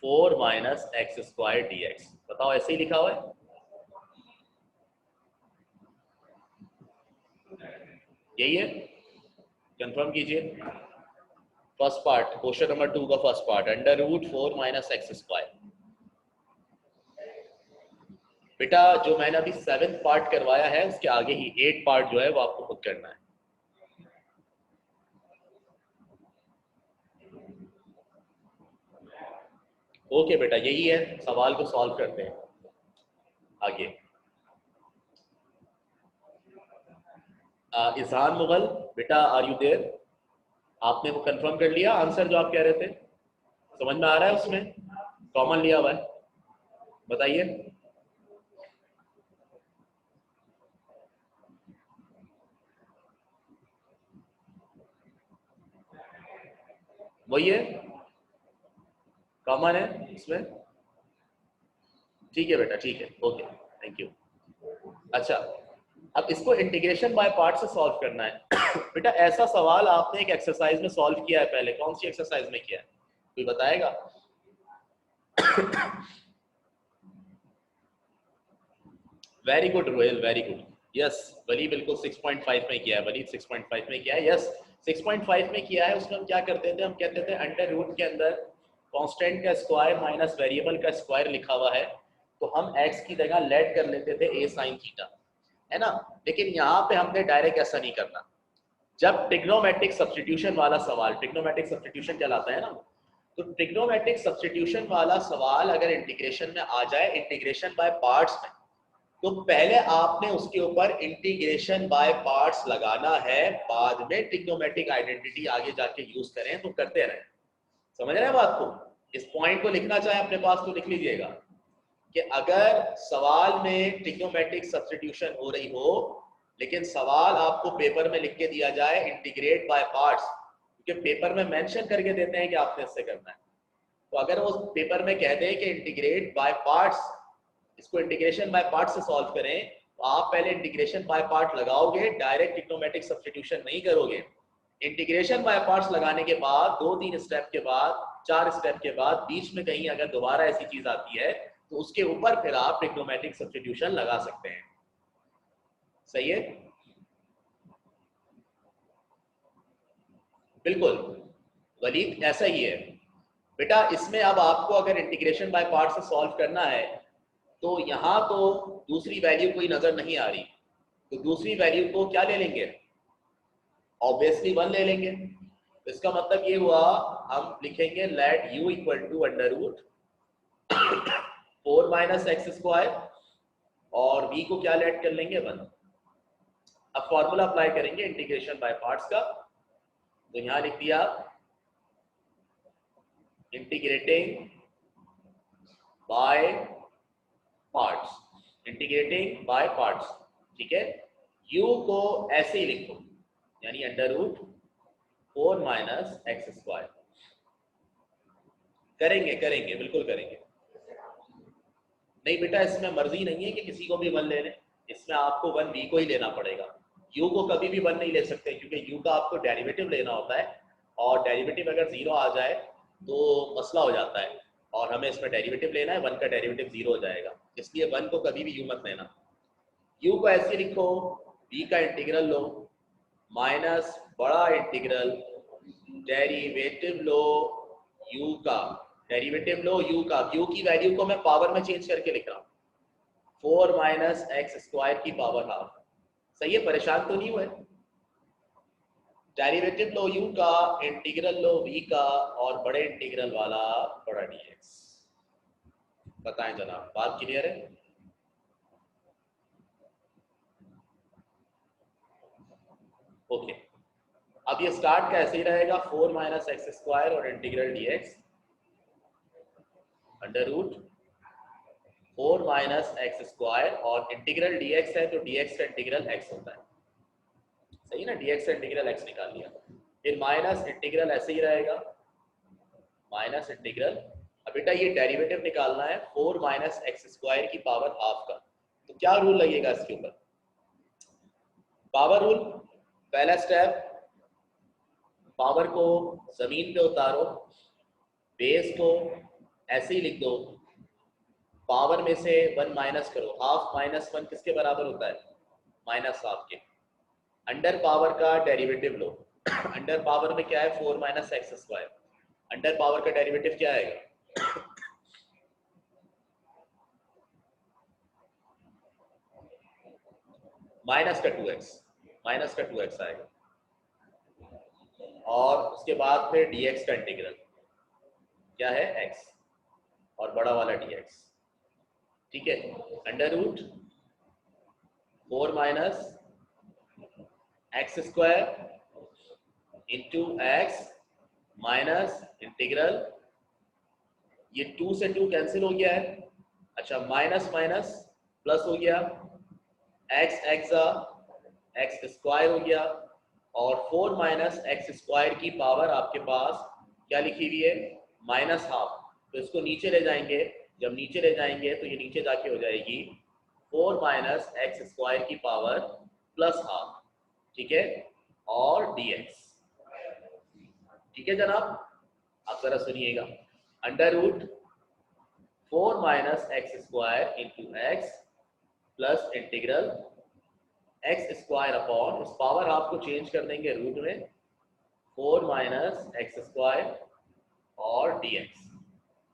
4 minus x square d x. बताओ, ऐसे ही लिखा हुआ है? यही है? कंफर्म कीजिए। फर्स्ट पार्ट, क्वेश्चन नंबर 2 का first part, under root 4 minus x square. बेटा जो मैंने अभी 7th पार्ट करवाया है, उसके आगे ही 8 पार्ट जो है वो आपको खुद करना है। ओके बेटा, यही है, सवाल को सॉल्व करते हैं आगे। इजहान मुगल बेटा, आर यू देयर? आपने वो कंफर्म कर लिया आंसर जो आप कह रहे थे? समझ में आ रहा है? उसमें कॉमन लिया हुआ है, बताइए। वही है, कॉमन है इसमें। ठीक है बेटा, ठीक है, ओके, थैंक यू। अच्छा, अब इसको इंटीग्रेशन बाय पार्ट से सॉल्व करना है। बेटा ऐसा सवाल आपने एक एक्सरसाइज में सॉल्व किया है पहले, कौन सी एक्सरसाइज में किया है, कोई बताएगा? Very good Royal, very good. Yes, Wali बिल्कुल 6.5 में किया है, वली 6.5 में किया है। यस, 6.5 में किया है। उसमें हम क्या करते थे, हम कहते थे अंडर रूट के अंदर कांस्टेंट का स्क्वायर माइनस वेरिएबल का स्क्वायर लिखा हुआ है, तो हम एक्स की जगह लेट कर लेते थे ए साइन थीटा, है ना। लेकिन यहाँ पे हमने डायरेक्ट ऐसा नहीं करना। जब ट्रिग्नोमेट्रिक सब्स्टिट्यूशन वाला सवाल, ट्रिग्नोमेट्रिक सब्स्टिट्यूशन कहलाता है ना, तो ट्रिग्नोमेट्रिक सब्स्टिट्यूशन वाला सवाल अगर इंटीग्रेशन में आ जाए, इंटीग्रेशन बाय पार्ट्स में, तो पहले आपने उसके ऊपर इंटीग्रेशन बाय पार्ट्स लगाना है, बाद में ट्रिग्नोमेट्रिक आइडेंटिटी आगे जाके यूज करें तो करते रहें। समझ रहे हैं बात को? इस पॉइंट को लिखना चाहे अपने पास तो लिख लीजिएगा कि अगर सवाल में ट्रिग्नोमेट्रिक सब्स्टिट्यूशन हो रही हो, लेकिन सवाल आपको पेपर में लिख के दिया जाए इंटीग्रेट बाय पार्ट्स, क्योंकि पेपर में मेंशन करके देते हैं कि आपने इससे करना है, तो अगर वो पेपर में कह दें कि इंटीग्रेट बाय पार्ट्स, इसको इंटीग्रेशन बाय पार्ट से सॉल्व करें, तो आप पहले इंटीग्रेशन बाय पार्ट लगाओगे, डायरेक्ट ट्रिग्नोमेट्रिक सब्स्टिट्यूशन नहीं करोगे। इंटीग्रेशन बाय पार्ट्स लगाने के बाद 2-3 स्टेप के बाद 4 स्टेप के बाद बीच में कहीं अगर दोबारा ऐसी चीज आती है तो उसके ऊपर फिर आप ट्रिग्नोमेट्रिक सब्स्टिट्यूशन लगा सकते हैं। सही है? बिल्कुल वलीद, ऐसा ही है बेटा। इसमें अब आपको अगर इंटीग्रेशन बाय पार्ट से सॉल्व करना है तो यहाँ तो दूसरी वैल्यू कोई नजर नहीं आ रही, तो दूसरी वैल्यू को क्या ले लेंगे? ऑब्वियसली 1 ले लेंगे। तो इसका मतलब ये हुआ हम लिखेंगे let u equal to under root 4 minus x square और v को क्या लेट कर लेंगे? 1। अब फॉर्मूला अप्लाई करेंगे इंटीग्रेशन बाय पार्ट्स का, तो यहां लिख दिया integrating by parts, integrating by parts. ठीक है, u को ऐसे ही लिखो यानी under root 4 minus x square. करेंगे करेंगे बिल्कुल करेंगे। नहीं बेटा, इसमें मर्जी नहीं है कि किसी को भी 1 ले लें, इसमें आपको 1v को ही लेना पड़ेगा। u को कभी भी 1 नहीं ले सकते क्योंकि u का आपको डेरिवेटिव लेना होता है और डेरिवेटिव अगर 0 आ जाए तो मसला हो जाता है और हमें इसमें डेरिवेटिव लेना है, 1 का डेरिवेटिव 0 हो जाएगा, इसलिए 1 को कभी भी u मत लेना। u को ऐसे लिखो, v का इंटीग्रल लो माइनस बड़ा इंटीग्रल डेरिवेटिव लो u का, डेरिवेटिव लो u का। u की वैल्यू को मैं पावर में चेंज करके लिख रहा हूँ 4 माइनस एक्स स्क्वायर की पावर हाफ। सही है, परेशान तो नहीं हुए? डेरिवेटिव लो u का, इंटीग्रल लो v का और बड़े इंटीग्रल वाला बड़ा dx। बताएं जनाब, बात क्लियर है? ओके, अब ये स्टार्ट कैसे ही रहेगा? 4 माइनस एक्स स्क्वायर और integral dx under root 4 minus x square और इंटीग्रल dx है तो dx का इंटीग्रल x होता है। सही ना, dx का इंटीग्रल x निकाल लिया, फिर माइनस इंटीग्रल ऐसे ही रहेगा माइनस इंटीग्रल। अब बेटा ये डेरिवेटिव निकालना है 4 माइनस एक्स स्क्वायर की पावर हाफ का, तो क्या रूल लगेगा इसके ऊपर? Power rule. पहला स्टेप, पावर को जमीन पे उतारो, बेस को ऐसे ही लिख दो, पावर में से 1 माइनस करो, हाफ माइनस 1 किसके बराबर होता है? माइनस हाफ के। अंडर पावर का डेरिवेटिव लो, अंडर पावर में क्या है? 4 minus x square, under power का डेरिवेटिव क्या आएगा? माइनस का 2x, माइनस का 2x आएगा और उसके बाद फिर dx का इंटीग्रल क्या है? x और बड़ा वाला dx। ठीक है, under root 4 minus x square into x minus integral, ये 2 से 2 कैंसिल हो गया है, अच्छा माइनस माइनस प्लस हो गया, एक्स एक्स स्क्वायर हो गया और 4 माइनस एक्स स्क्वायर की पावर आपके पास क्या लिखी हुई है? Minus half. तो इसको नीचे ले जाएंगे, जब नीचे ले जाएंगे तो ये नीचे जाके हो जाएगी 4 माइनस एक्स स्क्वायर की पावर प्लस हाफ। ठीक है, और dx। ठीक है जनाब, आप जरा सुनिएगा, under root 4 minus x square into x plus integral x square upon, उस पावर हाफ को चेंज कर देंगे रूट में 4 माइनस एक्स स्क्वायर और dx।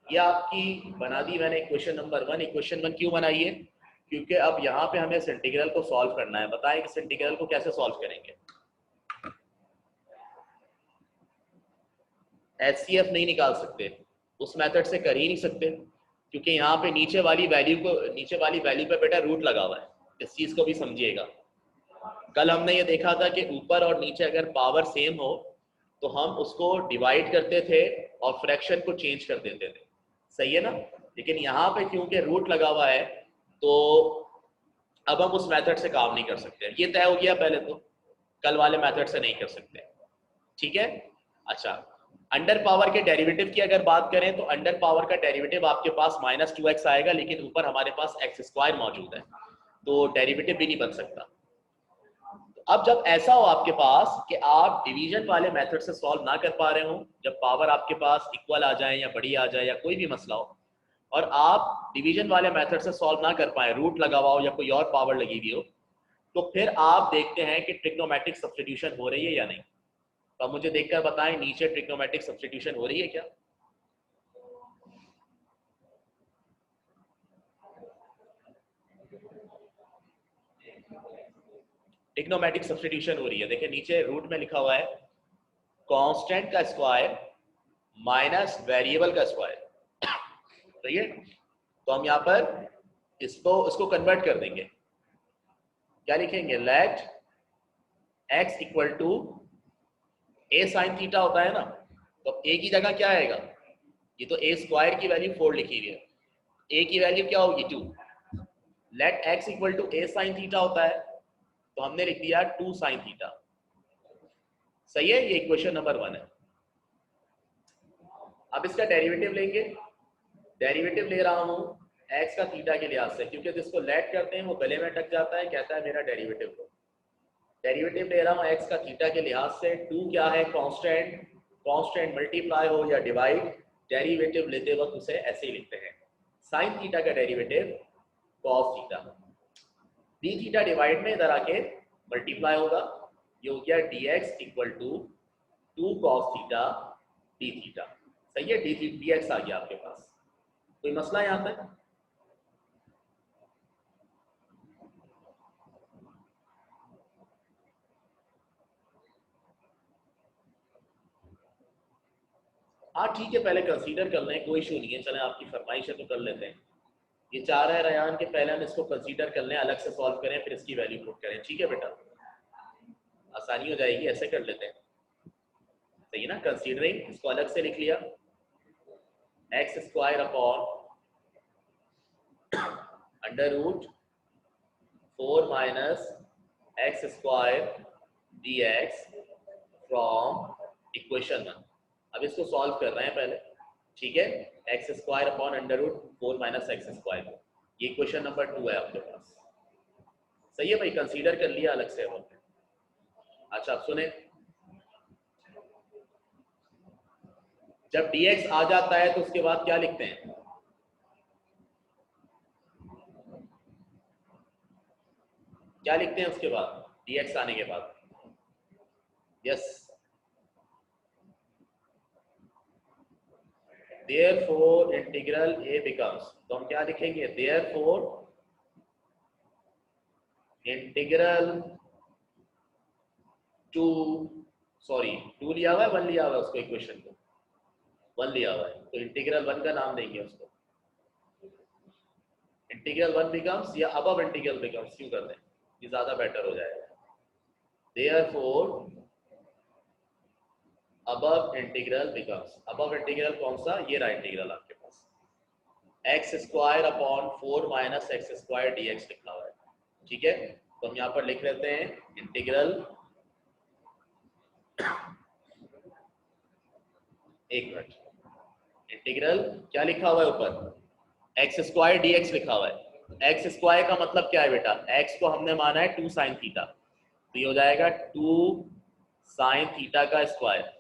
ये आपकी बना दी मैंने इक्वेशन नंबर 1। इक्वेशन 1 क्यों बनाई है? क्योंकि अब यहाँ पे हमें इस इंटीग्रल को सॉल्व करना है। बताएं इस इंटीग्रल को कैसे सॉल्व करेंगे? HCF नहीं निकाल सकते, उस मेथड से कर ही नहीं सकते क्योंकि यहाँ पे नीचे वाली वैल्यू पे बेटा रूट लगा हुआ है। इस चीज को भी समझिएगा। कल हमने ये देखा था कि ऊपर और नीचे अगर पावर सेम हो तो हम उसको डिवाइड करते थे और फ्रैक्शन को चेंज कर देते थे। सही है ना? लेकिन यहाँ पे क्योंकि रूट लगा हुआ है तो अब हम उस मेथड से काम नहीं कर सकते। ये तय हो गया पहले, तो कल वाले मेथड से नहीं कर सकते। ठीक है, अच्छा अंडर पावर के डेरिवेटिव की अगर बात करें तो अंडर पावर का डेरिवेटिव आपके पास माइनस 2x आएगा, लेकिन ऊपर हमारे पास एक्स स्क्वायर मौजूद है तो डेरिवेटिव भी नहीं बन सकता। तो अब जब ऐसा हो आपके पास कि आप डिवीजन वाले मेथड से सॉल्व ना कर पा रहे हो, जब पावर आपके पास इक्वल आ जाए या बड़ी आ जाए या कोई भी मसला हो, और आप डिवीजन वाले मेथड से सॉल्व ना कर पाए, रूट लगा हुआ हो या कोई और पावर लगी हुई हो, तो फिर आप देखते हैं कि ट्रिग्नोमेट्रिक सब्स्टिट्यूशन हो रही है या नहीं। तो आप मुझे देखकर बताएं, नीचे ट्रिग्नोमेट्रिक सब्स्टिट्यूशन हो रही है क्या? ट्रिग्नोमेट्रिक सब्स्टिट्यूशन हो रही है। देखिए नीचे रूट में लिखा हुआ है कांस्टेंट का स्क्वायर माइनस वेरिएबल का स्क्वायर। सही है, तो हम यहाँ पर इसको कन्वर्ट कर देंगे। क्या लिखेंगे? Let x equal to a sine theta होता है ना, तो a की जगह क्या आएगा? ये तो a स्क्वायर की वैल्यू 4 लिखी हुई है, a की वैल्यू क्या होगी? 2। Let x equal to a sine theta होता है, तो हमने लिख दिया 2 साइन थीटा। सही है, ये इक्वेशन नंबर 1 है। अब इसका डेरिवेटिव लेंगे। डेरिवेटिव ले रहा हूं x का थीटा के लिहाज से, क्योंकि जिसको लेट करते हैं वो गले में टक जाता है, कहता है मेरा डेरिवेटिव लो। डेरिवेटिव ले रहा हूं x का थीटा के लिहाज से। 2 क्या है? कांस्टेंट। कांस्टेंट मल्टीप्लाई हो या डिवाइड, डेरिवेटिव लेते वक्त उसे ऐसे ही लिखते हैं। साइन थीटा का derivative cos theta, d theta divide में इधर आके मल्टीप्लाई होगा, ये हो गया dx equal to 2 cos theta d theta. सही है, dx आ गया आपके पास। कोई मसला यहां तक? हाँ ठीक है, पहले कंसीडर कर लें, कोई इशू नहीं है। चलें, आपकी फरमाइश है तो कर लेते हैं। ये चाह रहा है रयान के पहले हम इसको कंसीडर कर लें, अलग से सॉल्व करें, फिर इसकी वैल्यू पुट करें। ठीक है बेटा, आसानी हो जाएगी, ऐसे कर लेते हैं। सही है ना? कंसीडरिंग, इसको अलग से लिख लिया, x square upon under root 4 minus x square d x from equation 1। अब इसको सॉल्व कर रहे हैं पहले। ठीक है, x square upon under root 4 minus x square, ये इक्वेशन नंबर 2 है आपके पास। सही है भाई, कंसीडर कर लिया अलग से। अच्छा अब सुने, जब dx आ जाता है तो उसके बाद क्या लिखते हैं? क्या लिखते हैं उसके बाद, dx आने के बाद? Yes, therefore integral a becomes, तो हम क्या लिखेंगे? therefore इंटीग्रल 2, सॉरी 2 लिया हुआ है, 1 लिया हुआ है उसको, इक्वेशन को 1 लिया हुआ है, तो इंटीग्रल 1 का नाम देंगे उसको। इंटीग्रल 1 बिकम्स, या अबव इंटीग्रल बिकम्स क्यों कर दें, ये ज्यादा बेटर हो जाएगा। therefore above integral becomes, above integral कौन सा? ये रहा इंटीग्रल आपके पास, x square upon 4 minus x square d x लिखा हुआ है। ठीक है, तो हम यहाँ पर लिख लेते हैं इंटीग्रल, एक मिनट, इंटीग्रल क्या लिखा हुआ है ऊपर? एक्स स्क्वायर डी एक्स लिखा हुआ है। एक्स स्क्वायर का मतलब क्या है बेटा? एक्स को हमने माना है 2 साइन थीटा, तो ये हो जाएगा 2 साइन थीटा का स्क्वायर,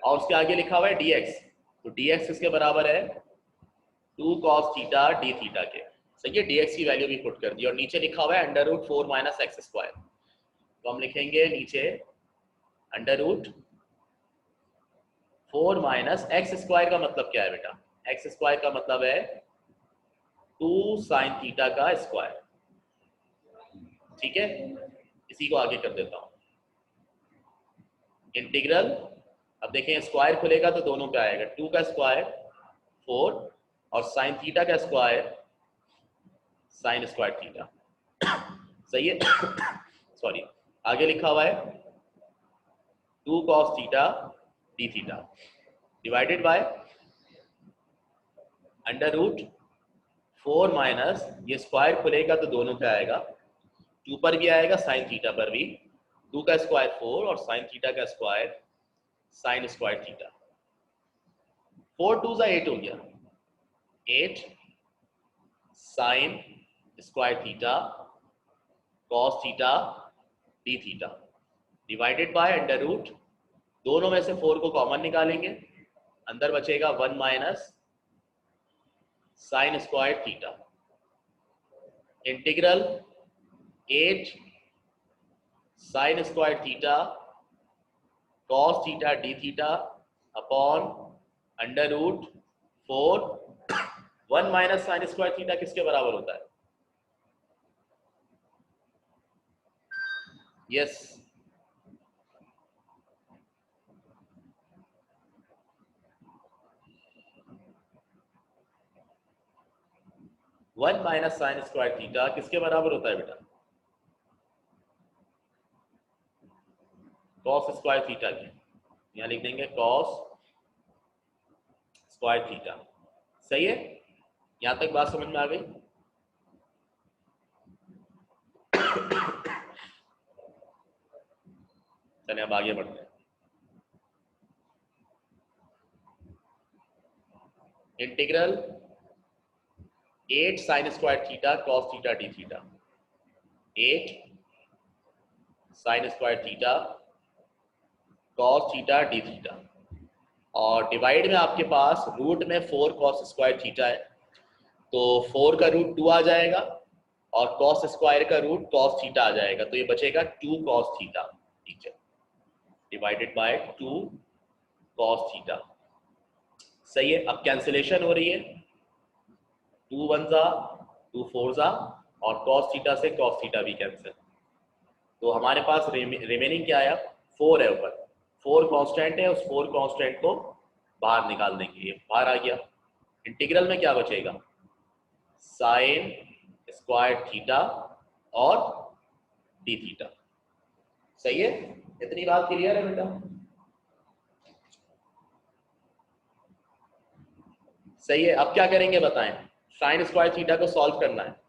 और उसके आगे लिखा हुआ है dx, तो dx किसके बराबर है? 2 cos थीटा डी थीटा के। सही है, dx की वैल्यू भी पुट कर दी, और नीचे लिखा हुआ है under root 4 minus x square, तो हम लिखेंगे नीचे under root 4 minus x square का मतलब क्या है बेटा? एक्स स्क्वायर का मतलब है 2 साइन थीटा का स्क्वायर। ठीक है, इसी को आगे कर देता हूं, इंटीग्रल, अब देखें स्क्वायर खुलेगा तो दोनों पे आएगा, 2 का स्क्वायर 4 और साइन थीटा का स्क्वायर साइन स्क्वायर थीटा। सही है, सॉरी, आगे लिखा हुआ है 2 cos theta d theta divided by under root 4 minus, ये स्क्वायर खुलेगा तो दोनों पे आएगा, 2 पर भी आएगा, साइन थीटा पर भी, 2 का स्क्वायर 4 और साइन थीटा का स्क्वायर साइन स्क्वायर थीटा। 4 2 8 हो गया, 8 sine square theta cos theta d theta divided by under root, दोनों में से 4 को कॉमन निकालेंगे, अंदर बचेगा 1 minus sine square theta integral 8 sine square theta cos theta d theta upon under root 4। 1 minus sine square theta किसके बराबर होता है? Yes, one minus sine square theta किसके बराबर होता है बेटा? कॉस स्क्वायर थीटा की, यहां लिख देंगे कॉस स्क्वायर थीटा। सही है, यहां तक बात समझ में आ गई? चलिए अब आगे बढ़ते हैं। Integral 8 sine square theta cos theta d theta, 8 sine square theta cos theta d theta, और डिवाइड में आपके पास रूट में 4 कॉस स्क्वायर थीटा है, तो 4 का रूट 2 आ जाएगा और कॉस स्क्वायर का रूट कॉस थीटा आ जाएगा, तो ये बचेगा 2 कॉस थीटा, ठीक है, डिवाइडेड बाय 2 कॉस थीटा। सही है, अब कैंसिलेशन हो रही है, 2 1 जा 2 4 जा और कॉस थीटा से कॉस थीटा भी कैंसिल, तो हमारे पास रिमेनिंग क्या आया? 4 है ऊपर, 4 कांस्टेंट है, उस 4 कांस्टेंट को बाहर निकाल देंगे, ये बाहर आ गया। इंटीग्रल में क्या बचेगा? साइन स्क्वायर थीटा और डी थीटा। सही है, इतनी बात क्लियर है बेटा? सही है, अब क्या करेंगे बताएं? साइन स्क्वायर थीटा को सॉल्व करना है।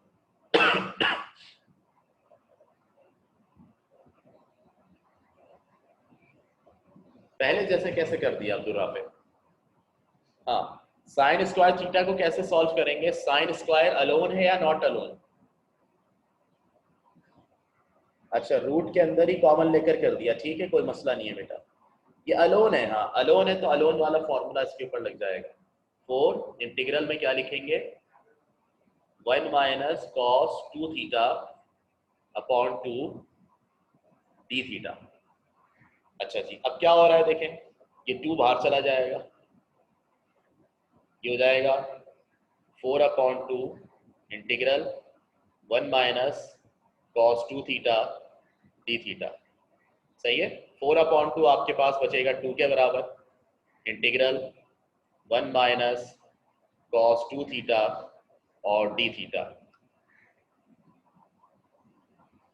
पहले जैसे कैसे कर दिया अब्दुल राफे? हाँ, साइन स्क्वायर थीटा को कैसे सॉल्व करेंगे? साइन स्क्वायर अलोन है या नॉट अलोन? अच्छा, रूट के अंदर ही कॉमन लेकर कर दिया, ठीक है, कोई मसला नहीं है बेटा, ये अलोन है। हाँ अलोन है तो अलोन वाला फॉर्मूला इसके ऊपर लग जाएगा। 4 इंटीग्रल में क्या लिखेंगे? 1 minus cos 2 theta upon 2 D theta. अच्छा जी, अब क्या हो रहा है देखें, ये 2 बाहर चला जाएगा, ये हो जाएगा 4 upon 2 integral 1 minus cos 2 theta d theta. सही है, 4 अपॉन 2 आपके पास बचेगा 2 के बराबर, इंटीग्रल 1 माइनस कॉस 2 थीटा और डी थीटा।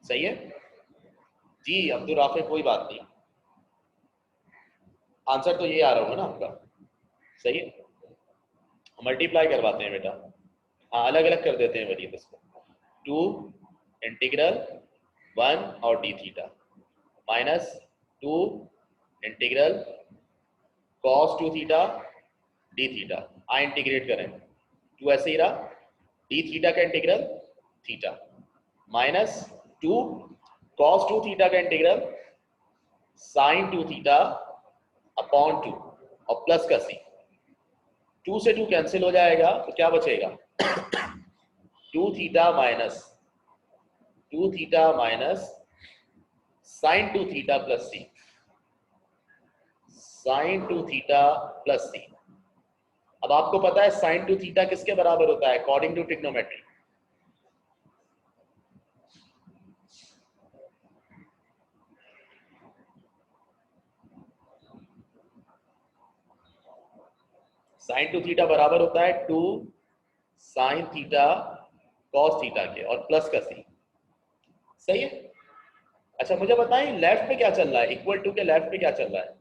सही है जी अब्दुल राफे, कोई बात नहीं, आंसर तो ये आ रहा होगा ना आपका? सही है, मल्टीप्लाई करवाते हैं बेटा, हाँ अलग अलग कर देते हैं वरीयत इसको। 2 इंटीग्रल 1 और d theta minus 2 integral cos 2 theta d theta, आ इंटीग्रेट करें, 2 ऐसे ही रहा, डी थीटा का integral theta minus 2 cos 2 theta का इंटीग्रल साइन 2 थीटा अपॉन 2 और प्लस का सी, 2 से 2 कैंसिल हो जाएगा, तो क्या बचेगा? 2 theta minus sine 2 theta plus C, sine 2 theta plus C. अब आपको पता है साइन 2 थीटा किसके बराबर होता है according to trigonometry? Sine 2 theta बराबर होता है 2 साइन थीटा कॉस थीटा के और प्लस का सी। सही है, अच्छा मुझे बताएं लेफ्ट पे क्या चल रहा है, इक्वल टू के लेफ्ट पे क्या चल रहा है?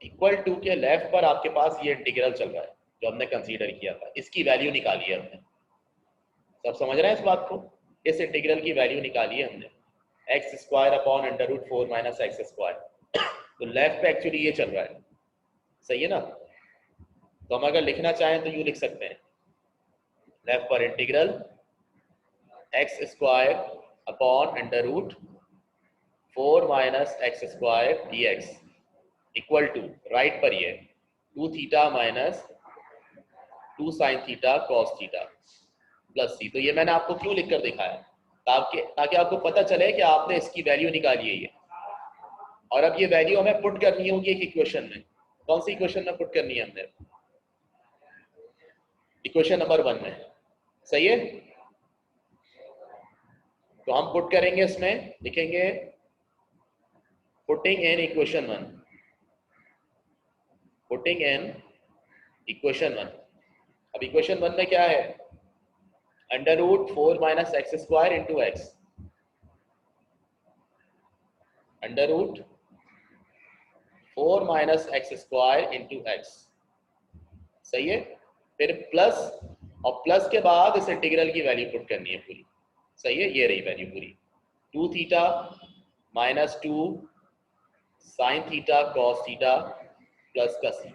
इक्वल टू के लेफ्ट पर आपके पास ये इंटीग्रल चल रहा है जो हमने कंसीडर किया था, इसकी वैल्यू निकाली है हमने। सब समझ रहे हैं इस बात को? इस इंटीग्रल की वैल्यू निकाली है हमने, x square upon under root 4 minus x square. तो लेफ्ट पे एक्चुअली ये चल रहा है, सही है ना। तो हम अगर लिखना चाहें तो यूँ लिख सकते हैं, लेफ्ट पर integral x square upon under root 4 minus x square d x equal to, right पर ये 2 theta minus 2 sine theta cos theta plus C. तो ये मैंने आपको क्यों लिखकर दिखाया, ताकि आपको पता चले कि आपने इसकी वैल्यू निकाली है ये, और अब ये वैल्यू हमें पुट करनी होगी एक इक्वेशन में। कौन सी इक्वेशन में पुट करनी है हमने, इक्वेशन नंबर 1 में, सही है। तो हम पुट करेंगे, इसमें लिखेंगे putting in equation 1, putting in equation 1। अब इक्वेशन 1 में क्या है, under root 4 minus x square into x, under root 4 minus x square into x, सही है। फिर प्लस, और प्लस के बाद इस इंटीग्रल की वैल्यू पुट करनी है पूरी, सही है। ये रही वैल्यू पूरी, 2 theta minus 2 sine theta cos theta plus का सी,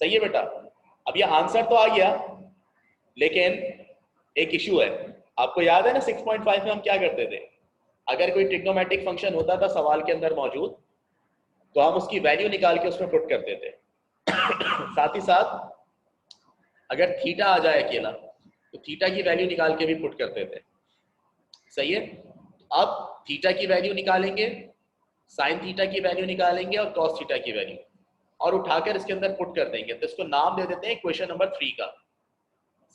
सही है बेटा। अब ये आंसर तो आ गया, लेकिन एक इशू है। आपको याद है ना 6.5 में हम क्या करते थे, अगर कोई ट्रिग्नोमेट्रिक फंक्शन होता था सवाल के अंदर मौजूद, तो हम उसकी वैल्यू निकाल के उसमें पुट करते थे। साथ ही साथ अगर थीटा आ जाए अकेला, तो थीटा की वैल्यू निकाल के भी पुट करते थे, सही है। अब थीटा की वैल्यू निकालेंगे, साइन थीटा की वैल्यू निकालेंगे और कॉस थीटा की वैल्यू, और उठाकर इसके अंदर पुट कर देंगे। तो इसको नाम दे देते हैं क्वेश्चन नंबर 3 का,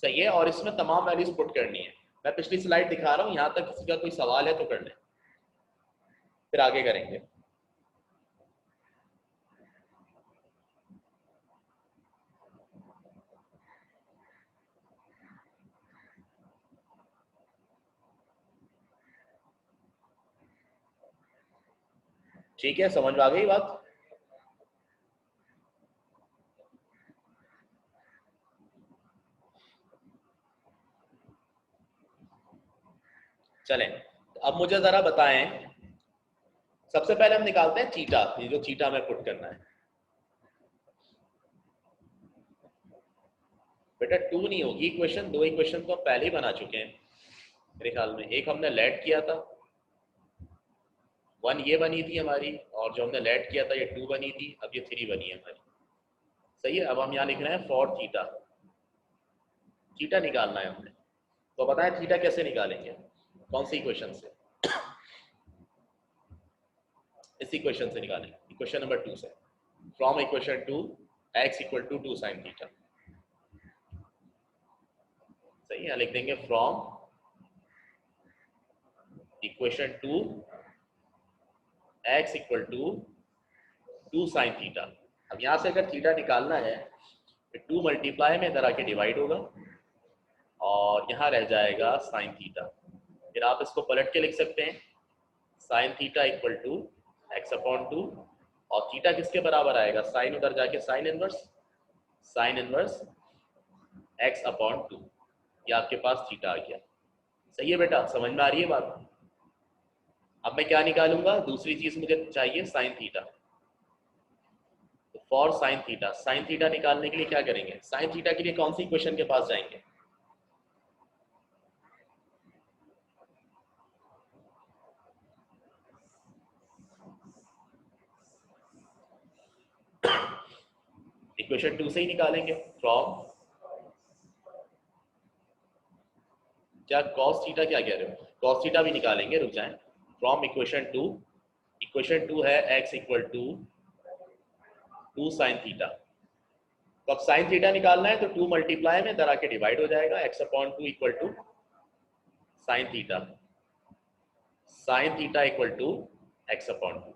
सही है। और इसमें तमाम वैल्यूज पुट करनी है। मैं पिछली स्लाइड दिखा रहा हूँ, यहाँ तक किसी का कोई सवाल है तो कर लें, फिर आगे करेंगे। ठीक है, समझ में आ गई बात। चलें, तो अब मुझे जरा बताएं, सबसे पहले हम निकालते हैं थीटा, ये जो थीटा में पुट करना है। बेटा 2 नहीं होगी इक्वेशन, 2 इक्वेशन तो हम पहले ही बना चुके हैं मेरे ख्याल में। एक हमने लेट किया था, 1 ये बनी थी हमारी, और जो हमने लेट किया था ये 2 बनी थी, अब ये 3 बनी है हमारी, सही है। अब हम यहाँ लिख रहे हैं फॉर थीटा, थीटा निकालना है हमने। तो बताएं थीटा कैसे निकालेंगे, कौन सी इक्वेशन से, इस इक्वेशन से निकालेंगे, इक्वेशन नंबर 2 से। From equation 2 x equal to 2 sine theta, सही है। लिख देंगे from equation 2 x equal to 2 sine theta. अब यहां से अगर थीटा निकालना है तो 2 मल्टीप्लाई में इधर आके डिवाइड होगा, और यहाँ रह जाएगा साइन थीटा। फिर आप इसको पलट के लिख सकते हैं, sine theta equal to x upon 2, और थीटा किसके बराबर आएगा, साइन उधर जाके साइन इनवर्स एक्स अपॉन 2, ये आपके पास थीटा आ गया, सही है बेटा। समझ में आ रही है बात। अब मैं क्या निकालूंगा, दूसरी चीज मुझे चाहिए साइन थीटा। तो for sign theta, sine theta निकालने के लिए क्या करेंगे, साइन थीटा के लिए कौन सी इक्वेशन के पास जाएंगे, इक्वेशन 2 से ही निकालेंगे। फ्रॉम, क्या कॉस थीटा क्या कह रहे हो, कॉस थीटा भी निकालेंगे, रुक जाएं। फ्रॉम इक्वेशन 2, इक्वेशन 2 है x equal to 2 sine theta. तो अब साइन थीटा निकालना है तो 2 मल्टीप्लाई में इधर आके डिवाइड हो जाएगा, x upon 2 equal to sine theta, sine theta equal to x upon 2,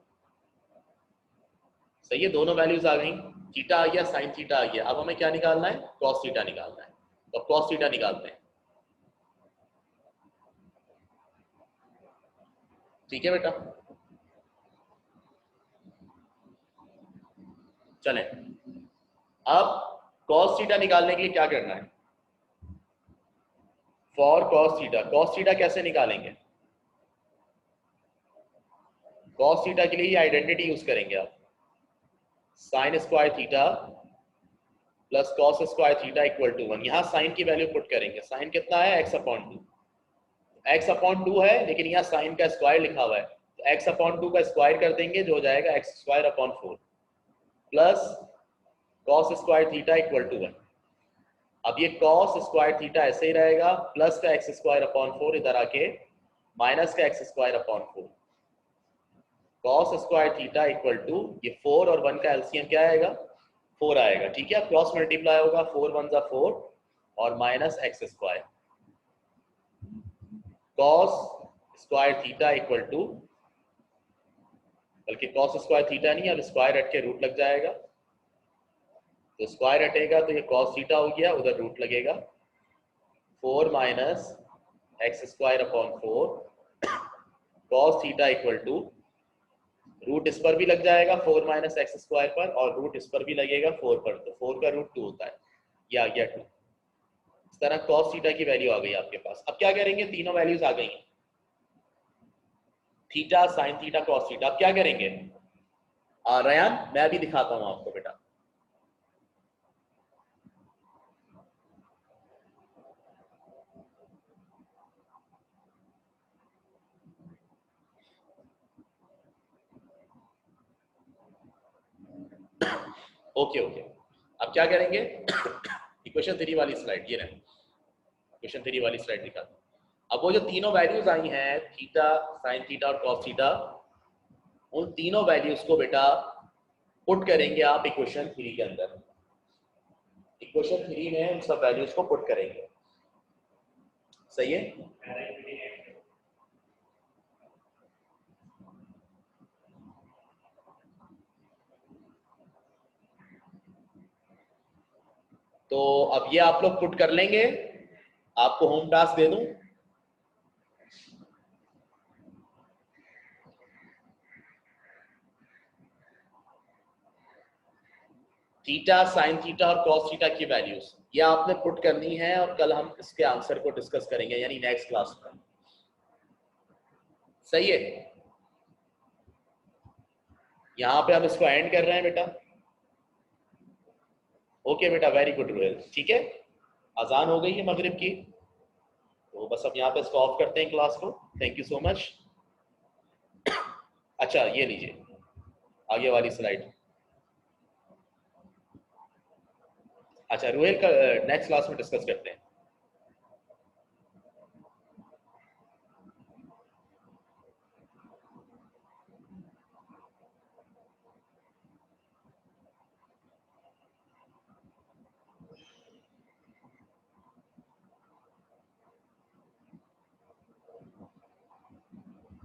सही है। दोनों वैल्यूज आ गई, थीटा आ गया, साइन थीटा आ गया। अब हमें क्या निकालना है, कॉस थीटा निकालना है। तो कॉस थीटा निकालते हैं, ठीक है बेटा। चलें, अब कॉस थीटा निकालने के लिए क्या करना है, for cos theta. Cos theta कैसे निकालेंगे, cos थीटा के लिए ये आइडेंटिटी यूज करेंगे आप, sin square theta plus cos square theta equal to 1। यहाँ sin की वैल्यू पुट करेंगे, sin कितना है x/2, x/2 है लेकिन यहाँ sin का स्क्वायर लिखा हुआ है, तो x/2 का स्क्वायर कर देंगे जो हो जाएगा x²/4 plus cos square theta equal to 1। अब ये cos स्क्वायर थीटा ऐसे ही रहेगा, प्लस का x²/4 इधर आके माइनस का x²/4, cos square theta equal to ये 4 और 1 का एलसीएम क्या आएगा 4 आएगा, ठीक है। क्रॉस मल्टीप्लाई होगा, 4 1 जा 4 और minus x², cos square theta equal to, बल्कि cos स्क्वायर थीटा नहीं, अब स्क्वायर हट के रूट लग जाएगा, तो स्क्वायर हटेगा तो ये cos थीटा हो गया, उधर रूट लगेगा, 4 minus x²/4 cos theta equal to, root इस पर भी लग जाएगा 4 माइनस x² पर, और रूट इस पर भी लगेगा 4 पर, तो 4 का रूट 2 होता है, ये आ गया 2। इस तरह cos थीटा की वैल्यू आ गई आपके पास। अब क्या करेंगे, तीनों वैल्यूज आ गई हैं, theta sine theta cos theta. अब क्या करेंगे रयान, मैं अभी दिखाता हूं आपको बेटा। ओके ओके, अब क्या करेंगे इक्वेशन 3 वाली स्लाइड, ये रहे इक्वेशन 3 वाली स्लाइड दिखा। अब वो जो तीनों वैल्यूज आई हैं थीटा साइन थीटा और cos थीटा, उन तीनों वैल्यूज को बेटा पुट करेंगे आप इक्वेशन 3 के अंदर। इक्वेशन 3 में उन सब वैल्यूज को पुट करेंगे, सही है। तो अब ये आप लोग पुट कर लेंगे, आपको होम टास्क दे दूं, थीटा साइन थीटा और cos थीटा की वैल्यूज ये आपने पुट करनी है, और कल हम इसके आंसर को डिस्कस करेंगे, यानी नेक्स्ट क्लास में, सही है। यहां पे हम इसको एंड कर रहे हैं बेटा। ओके बेटा, वेरी गुड रोयल, ठीक है। अजान हो गई है मगरिब की, तो बस अब यहाँ पे इसको ऑफ करते हैं क्लास को। Thank you so much. अच्छा ये लीजिए आगे वाली स्लाइड। अच्छा रोयल का नेक्स्ट क्लास में डिस्कस करते हैं।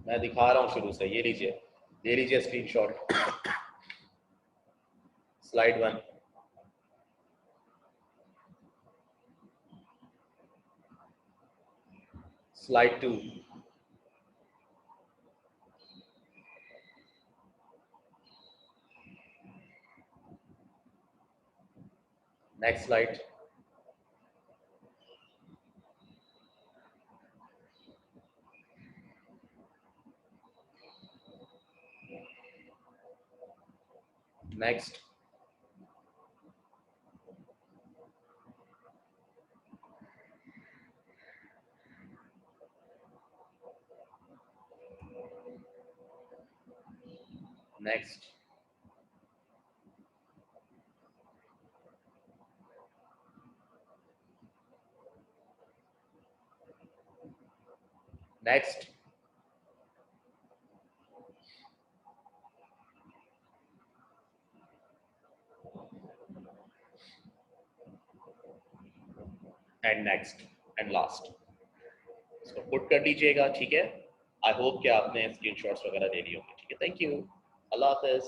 मैं दिखा रहा हूँ शुरू से, ये लीजिए, ले लीजिए screenshot. Slide 1, slide 2, next slide, next, next, next, and next and last. इसको पुट कर लीजिएगा, ठीक है। आई होप कि आपने स्क्रीनशॉट्स वगैरह ले लिए होंगे, ठीक है। Thank you, Allah Hafiz.